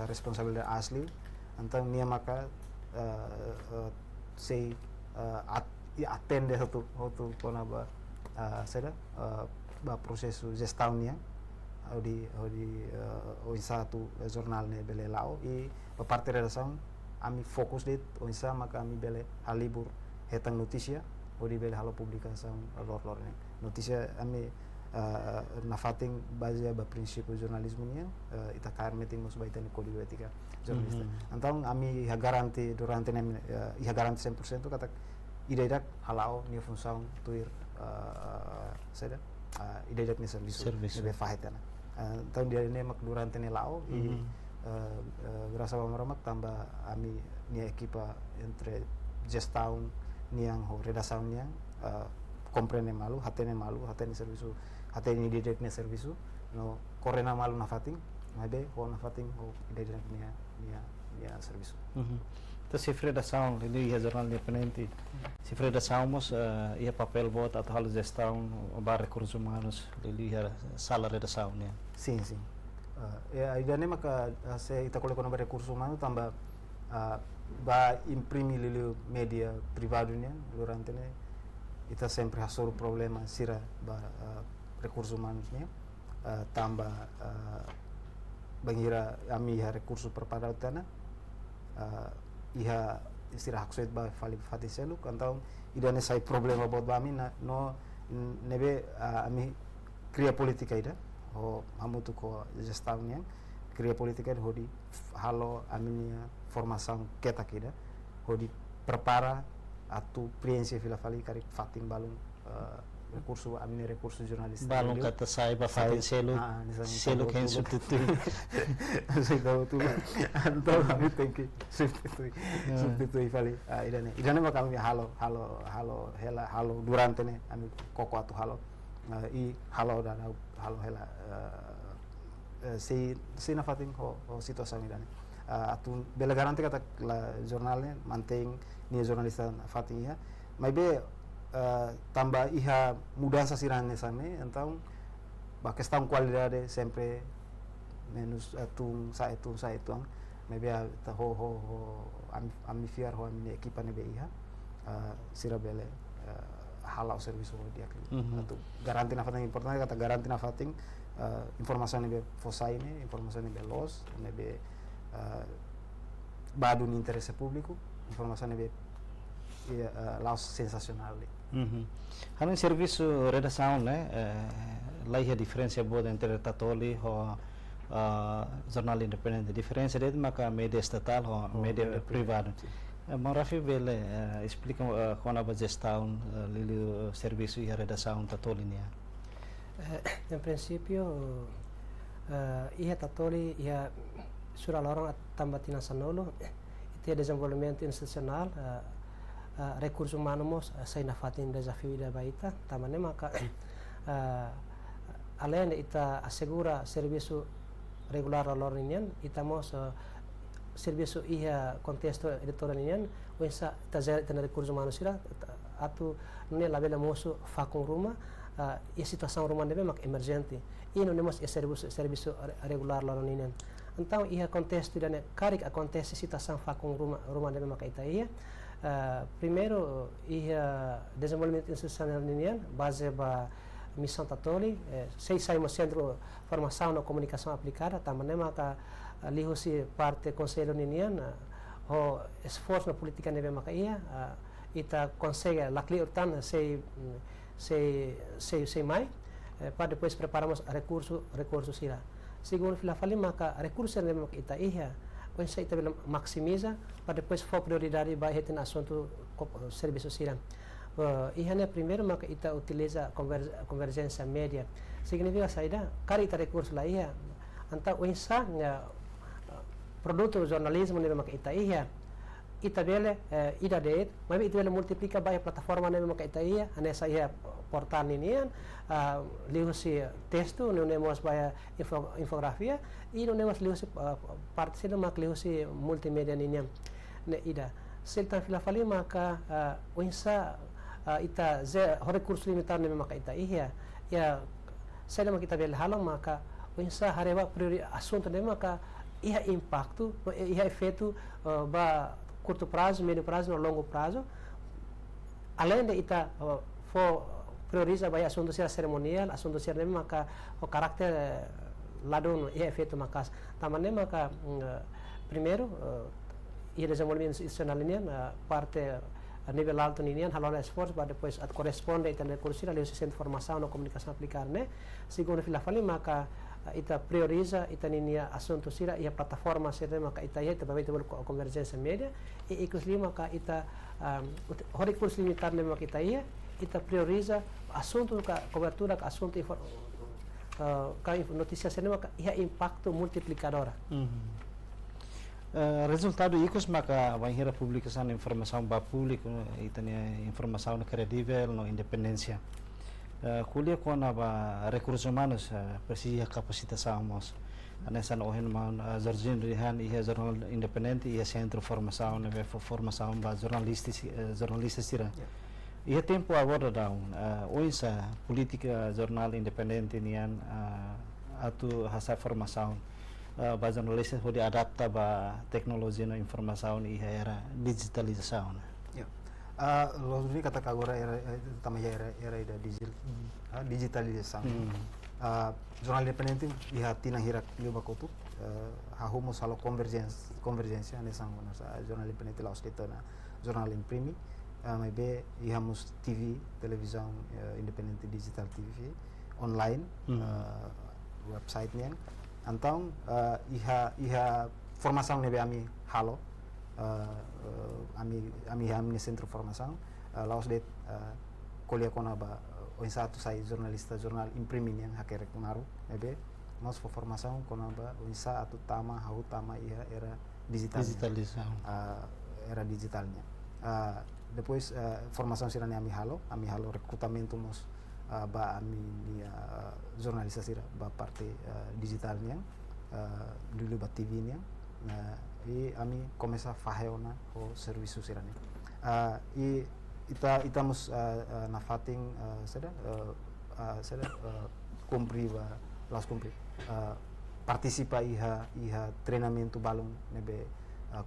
responsável asli então nia maka se atende satu kona ba seda ba prosesu gestaunia di satu jornal ne bele lao e a parte redação ami fokus dit onsa maka ami bele halibur hetang notícia o di bele halo publicação lor ne notícia ami na fating base ba prinsipio jornalismo nia ita kair meeting mus baita ni kodi etika jornalista então ami ha garanti durante ne ha garanti 100% kata ideidak halau ni função tuir seda ideidak ni serviço be fahetana tahun dia ini mak durante ne lao e grasa mamak tambah ami ni equipa entre gestão niang ho redação niang comprene malu hatene serviço hatene direct ne serviço no correna malu na fating mabe ho na fating ho direct nia serviço Então, se redação, ele é jornal independente. Se redação, ia papel bot atau hal gestão, bar recursos humanos, ele é sala redação, né? Sim. A ideia é que se ita colocou no recursos humanos, também ba imprimi lili media privado, né? Durante né, ita sempre hasor problema sira ba recursos humanos, né? Tambah bangira ami recursos perpada utana. Iha istirahat suit ba fati seluk antau idane sai problema bot bami no nebe ami kriya politika ida ho hamutu ko gestaunya kriya politika ho di halo aminia formação keta kida ho di prepara atu prinsip fila fali kari fatin balun recurso amine recurso jornalista balon kata sai ba fatin selu kan substitui sei tahu tu antau kami tengki substitui fali idane maka kami halo durante ne ami koko atu halo i halo hela sei na fatin ho situação idane atu bela garanti kata la jornalnya manteng ni jornalista fatin ya maybe tambah iha mudança sirane same então ba questão qualidade sempre menos atung sa itu maybe ta ho ami fiar ho ami equipa ne be iha sira bele halau serviço dia atau garanti na fating importante kata garanti na fating informação ne be fosai ne informação ne be los ne be badu ni interesse público informação ne be laos sensacional. Hano serviço redação, né? Lá é a diferença boa entre Tatoli e jornal independente. A diferença é maka mídia estatal ou mídia privada. Marafi bele explica como a gestão do serviço e a redação Tatoli nia. Em princípio Ia tatoli ia surah lorong tambah tina sanolo itu desenvolvimento institucional recursos humanos sai na fatin desafio da baita tamane maka além de ita assegura serviço regular lor ninian itamos serviço ia contexto editorial ninian wensa tazer tena recursos humanos sira atu ne labela moço facum ruma e situação rumah deve mak emergente e não temos serviço regular lor ninian então ia contexto dan karik acontece situação facum rumah deve mak ita ia primeiro ia desenvolvimento institucional ninian base ba missão tatoli sei saímos centro formação na comunicação aplicada também maka lihusi parte conselho ninian o esforço na política neve maka ia ita consegue lakli urtan sei mai para depois preparamos recursos sira segundo filafali maka recursos neve maka ita ia onde ita maximiza para depois for prioridade ba hetin assunto serviço sira ihane primeiro maka ita utiliza convergência média significa saída cari ita recurso lá ia anta uinsa produto jornalismo nebe maka ita ia ita bele ida de mas ita bele multiplica by plataforma nebe maka ita ia anessa ia portal ninian lihusi texto não nemos by infografia e não nemos lihusi parte sila maka lihusi multimédia ninian ne ida seltan filafali maka uinsa ita recurso limitado nebe maka ita ia ya saya maka ita bele halang maka uinsa hareba priori assunto nebe maka ia impacto ia efeito ba curto prazo, médio prazo e longo prazo além de ita for prioriza ba assunto cerimonial assunto nebe maka o carácter ladon ia efeito maka tamane maka primeiro ia desenvolvimento institucional ini parte a nível alto ninian halona esforço para depois corresponde ita recurso ali centro de formação na comunicação aplicada né segundo filafali maka ita prioriza ita ninia assunto sira ia plataforma sira maka ita ia também tem convergência média e inclusive maka ita recurso limitado ne maka ita prioriza assunto ka cobertura ka assunto ka notícia sira maka ia impacto multiplicadora resultado ikos maka vai hira publicação informação ba público itania informação credível no independência kuliah ko na ba recursos humanos persia capacitação mos anesan ohen man Jorginho Rihan ia jornal independente ia centro formação neve formação ba jornalistas sira ia tempo agora down oisa política jornal independente nian atu hasa formação ba jornalistas pode adapta ba teknologi na informação ia era digitalização Los ini kata agora era da digitalização jornal independente iha tina hirak liu bakotu hahumo salo convergência nessa jornal independente laos kita na jornal imprimi maybe ihamus TV televisão independente digital TV online website nya então iha formação nebe ami halo ami centro formação laos det kuliah kona ba o satu sai jornal imprimin yang hakerek naru ebe mas formação kona ba o atu tama hau tama ia era digitalização era digitalnya depois formação sirane ami halo recrutamento mos ba ami jornalista sira ba parte digitalnya dulu ba TV nya e ami começa a faheona o serviço sirane e ita mus na fating seda cumprir participa iha treinamento balong nebe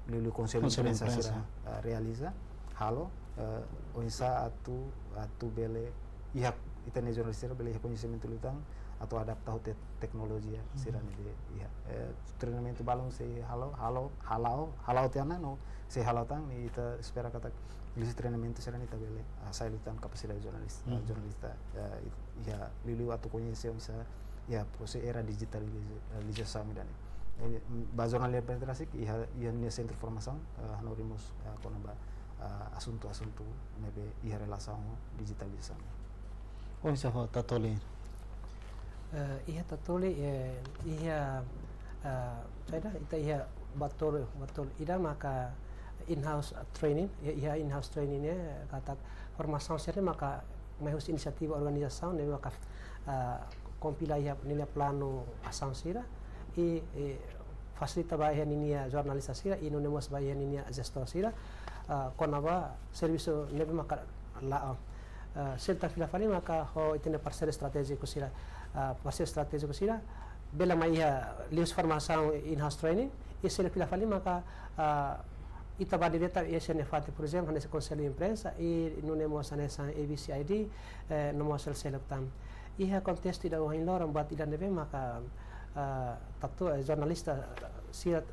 lulu conselho de imprensa sira realiza halo oisa atu bele iha itane jornalista bele conhecimento lutang atau adapta teknologi ya sira nebe iha treinamento balong se halau tiana no se halau tang ni ita espera kata lisi treinamento sira nita bele saya lutan kapasitas jornalista ya lilu atau conhece bisa ya proses era digitalização midane ba jornal independente iha ni centro formação hanorimos kona ba assunto nebe iha relação digitalização oh isa ho tatoli Iya tatoli iya saya ita iya betul ida maka in-house training iya in-house trainingnya kata formação seri maka mahus inisiativa organização ne maka compila ia nilai plano ação sira e facilita bahia ninia jornalista sira e não nemos bahia ninia gestor sira konaba serviço nebe maka la serta filafali maka ho itene parceiro estratégico sira parceiro estratégico sira bela maia lius formação in-house training e se filafali maka ita ba direta esene fati por exemplo nesse conselho de imprensa e não nemos nessa ABCID no mosel selectam e a contexto da o hinloram bat ida nebe maka tato jornalista sira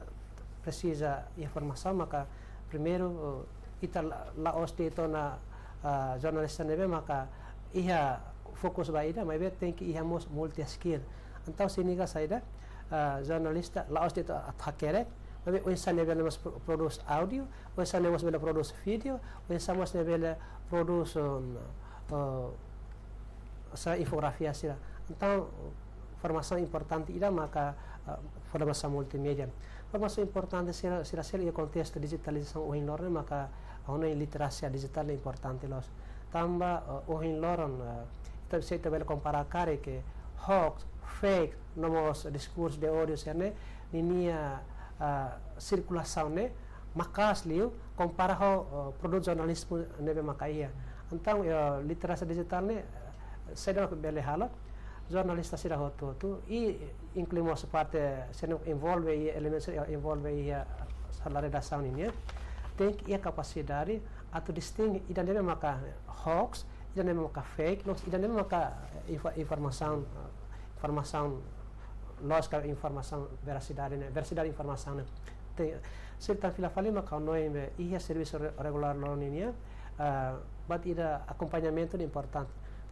precisa informação maka primeiro ita la oste to na jornalista nebe maka ia fokus ba ida mas tem que ia multi skill então se niga saída jornalista la oste to hackere mas o insan nebe mas produz audio o insan nebe mas produz vídeo o insan mas nebe produz sa infografia sira então formação importante ida maka formação multimédia formação importante sira e contexto digitalização o enorme maka ono literacia digital é importante los tamba o enorme então se te comparar care que hoax fake nomos discurso de ódio serne ninia circulação ne makas liu compara ho produto jornalismo nebe makaia então literacia digital ne seda bele hala jornalista sira hotu tu e incluímos parte se envolve e elementos envolve e a redação ini tem que a capacidade atau distingue ida nebe maka hoax ida nebe maka fake ida nebe maka informação lógica informação veracidade informação tem certa fila fali maka noi ia serviço regular lonia but ida acompanhamento importante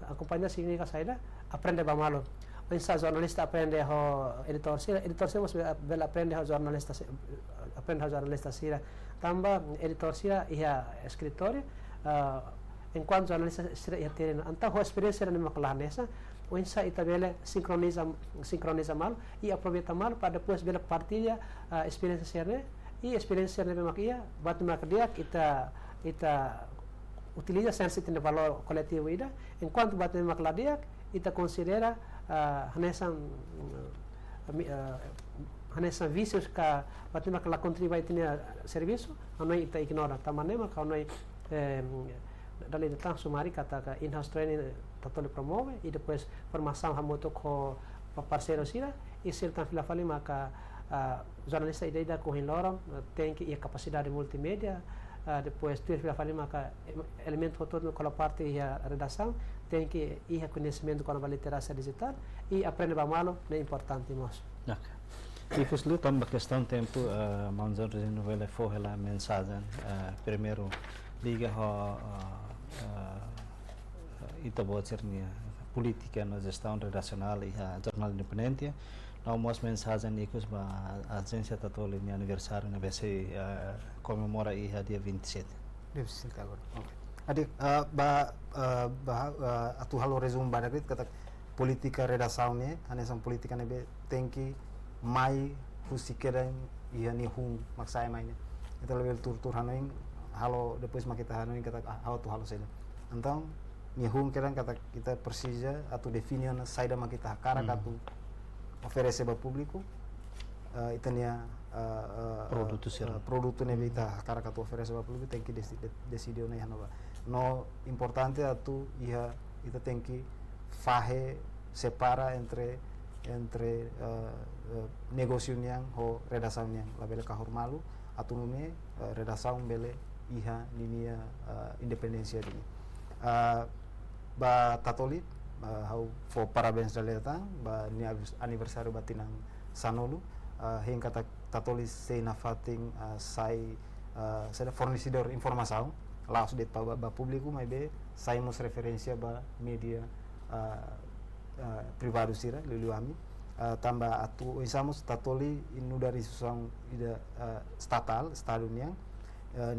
acompanhar significa saída aprende bamalo pensa jornalista aprende ho editor sira mos bela aprende ho jornalista sira tamba editor sira ia escritor enquanto jornalista sira ia ter então ho experiência na maclanesa o insa itabele sincroniza mal e aproveita mal para depois bela partilha experiência sira e experiência na makia batu makia kita utiliza sensitive de valor coletivo ida enquanto batu makladia ita considera hanesan vícios que batima que la contribui tinha serviço anoi ita ignora tamanema ka anoi dali de tan sumari kata ka in-house training tatole promove e depois formação hamoto ko parceiro sira e certa fila fali maka jornalista ida com hinloram tem que a capacidade multimédia depois tu fila fali maka elemento todo com a parte a redação tem que ir conhecimento com a literacia digital e aprender bamalo é importante mas e fuslu tambah questão tempo manzar de novela foi a mensagem primeiro liga ita bocernia política na gestão redacional e a jornal independente não mos mensagem ikut ba agência tatole ni aniversário na BC comemora dia 27 agora adik atu halo resume badakit kata politika redação ne anesan politika ne be tenki mai husikeren ia ni hum maksai mai ne itu level tur hanoing halo depois makita hanoing kata halo tu halo saja então ni hum keran kata kita persija atau definian saida makita kara katu oferece ba público itania produto ne bita kara katu oferece ba público tem que decidir ne hanova no importante atu ia ita tem que fahe separa entre negócio yang ho redação yang labele kahor malu atu nune redação bele iha linia independência dini ba tatoli hau fo parabéns daleta ba ni aniversário batinang sanolu hen kata tatoli sei na fating sai sada fornecedor informação laos det ba público mas be saímos referência ba media privado sira liliwami tambah atu isamos tatoli inu dari susang ida estatal estadunya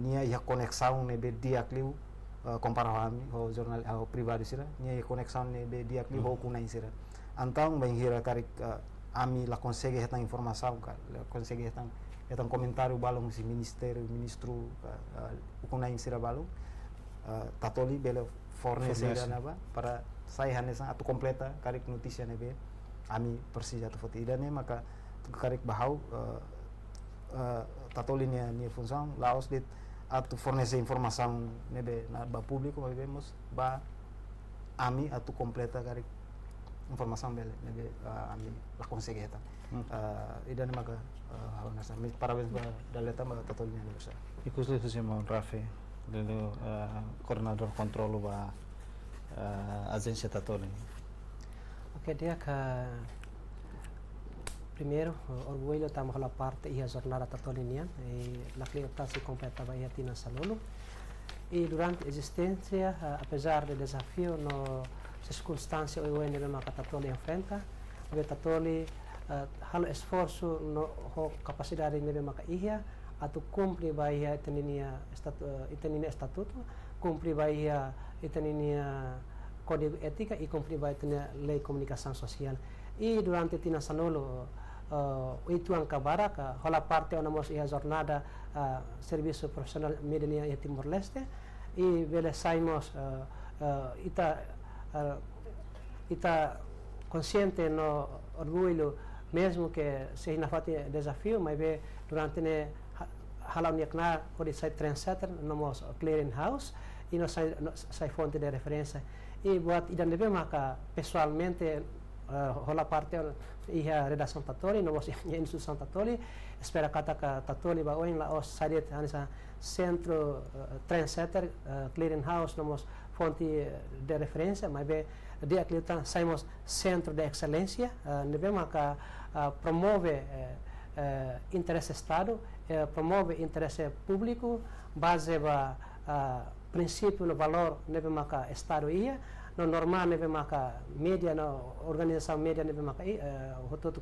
nia ia conexão ne be diakliu comparahami ho jornal ho privado sira nia ia conexão ne be diakliu ho kunai sira antang bang hira karik ami la consegue hetang informação ka la consegue hetang comentário balong si ministro ukuna ing sira balong tatoli bele fornece naba para saya hanesa atu completa karik notícia nebe ami persija tu foti idane maka karik bahau tatoli nia função laos dit atu fornece informação nebe na ba público ba vemos ba ami atu completa karik informação bele nebe ami la consegue eta idane maka haunasa parabéns ba daleta ba tatoli nia nebe sa Ikus itu sih mau Rafi dulu koordinator kontrol ba agência tatoli. Ok, dia que primeiro orgulho estamos a parte e a jornada tatoliniana e na clientela se completava aí a Tina Salolo e durante a existência apesar do desafio no circunstância o UN de Maka Tatoli enfrenta o Tatoli halo esforço no capacidade de Maka Ihia atau cumprir bahia iteninia estatuto cumprir bahia iteninia código ética e cumprir bahia lei comunicação social e durante Tina Sanolo itu angkabara ka hola parte onamos ia jornada serviço profissional medenia e Timor Leste e vele saímos ita consciente no orgulho mesmo que se na fati desafio mas ve durante ne halau niakna kodi sai trendsetter nomos clearing house e no sai fonte de referência e buat idan debe maka pessoalmente hola parte ia redação Tatoli nomos ia instituição Tatoli espera kata ka Tatoli ba oin la os sadet anisa centro trendsetter clearing house nomos fonte de referência mas be dia clita saímos centro de excelência debe maka promove interesse Estado promove interesse público base ba princípio no valor nebe maka Estado ia no normal nebe maka mídia no organização mídia nebe maka hototo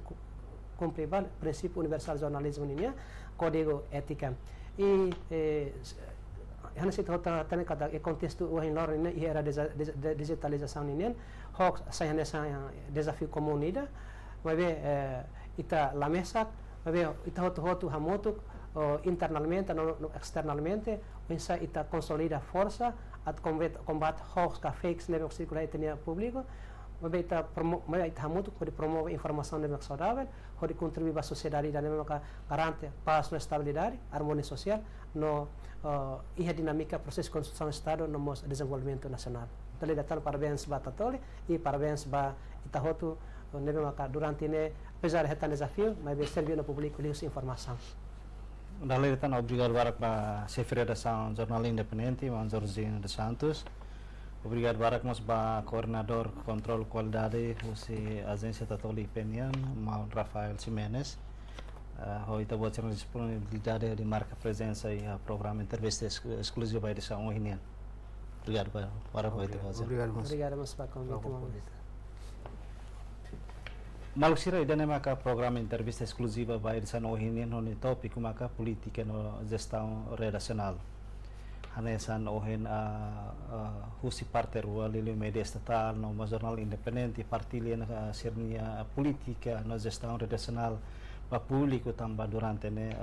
cumprir princípio universal jornalismo ninya código ética e hanesit hota tane kata e contexto o em lor e era digitalização ninya hok sai hanesa desafio comum nida mas ita la mesa mas ita hoto hamoto internamente no externalmente pensa ita consolida força at combat hoax ka fakes nebe circular etnia público mas ita hamoto pode promover informação nebe saudável pode contribuir para a sociedade da nebe garante paz e estabilidade harmonia social no e a dinâmica processo de construção do Estado no nosso desenvolvimento nacional. Então, parabéns para Tatoli e parabéns para Itahoto nebe maka durante ne apesar de desafio mas servir no público essa informação. Dalai tan obrigado barak ba chefe redação jornal independente Juan Jorginho dos Santos. Obrigado barak mas ba coordenador control qualidade José agência Tatoli Penian Mau Rafael Ximenes. Hoje buat channel disponibilidade de marca presença e a programa entrevista exclusiva de São Ohinian. Obrigado para hoje. Obrigado mas para convite. Maluksira idane maka program entrevista exclusiva by São Ohinian no topik maka politika no gestão redacional. Hanesan ohen husi parte rua lili media estatal no jornal independente partilha na sirnia politika no gestão redacional pa público tambah durante ne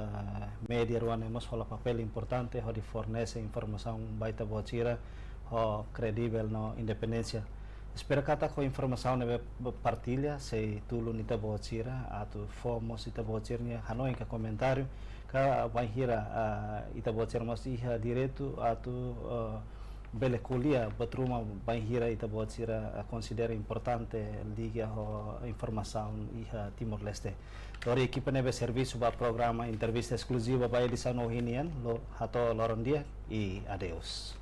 media ruane mos hola papel importante ho di fornece informação baita bocira ho credível no independência. Espero kata ko informação nebe partilha se tulo nita bocira atu fomos ita bocirnya hanoi ka comentário ka banhira ita bocir mos iha direto atu bele kulia batruma banhira ita bocira considera importante liga ho informação iha Timor Leste. Tori equipe nebe serviço ba programa entrevista exclusiva ba São Ohinian lo hato loron dia e adeus.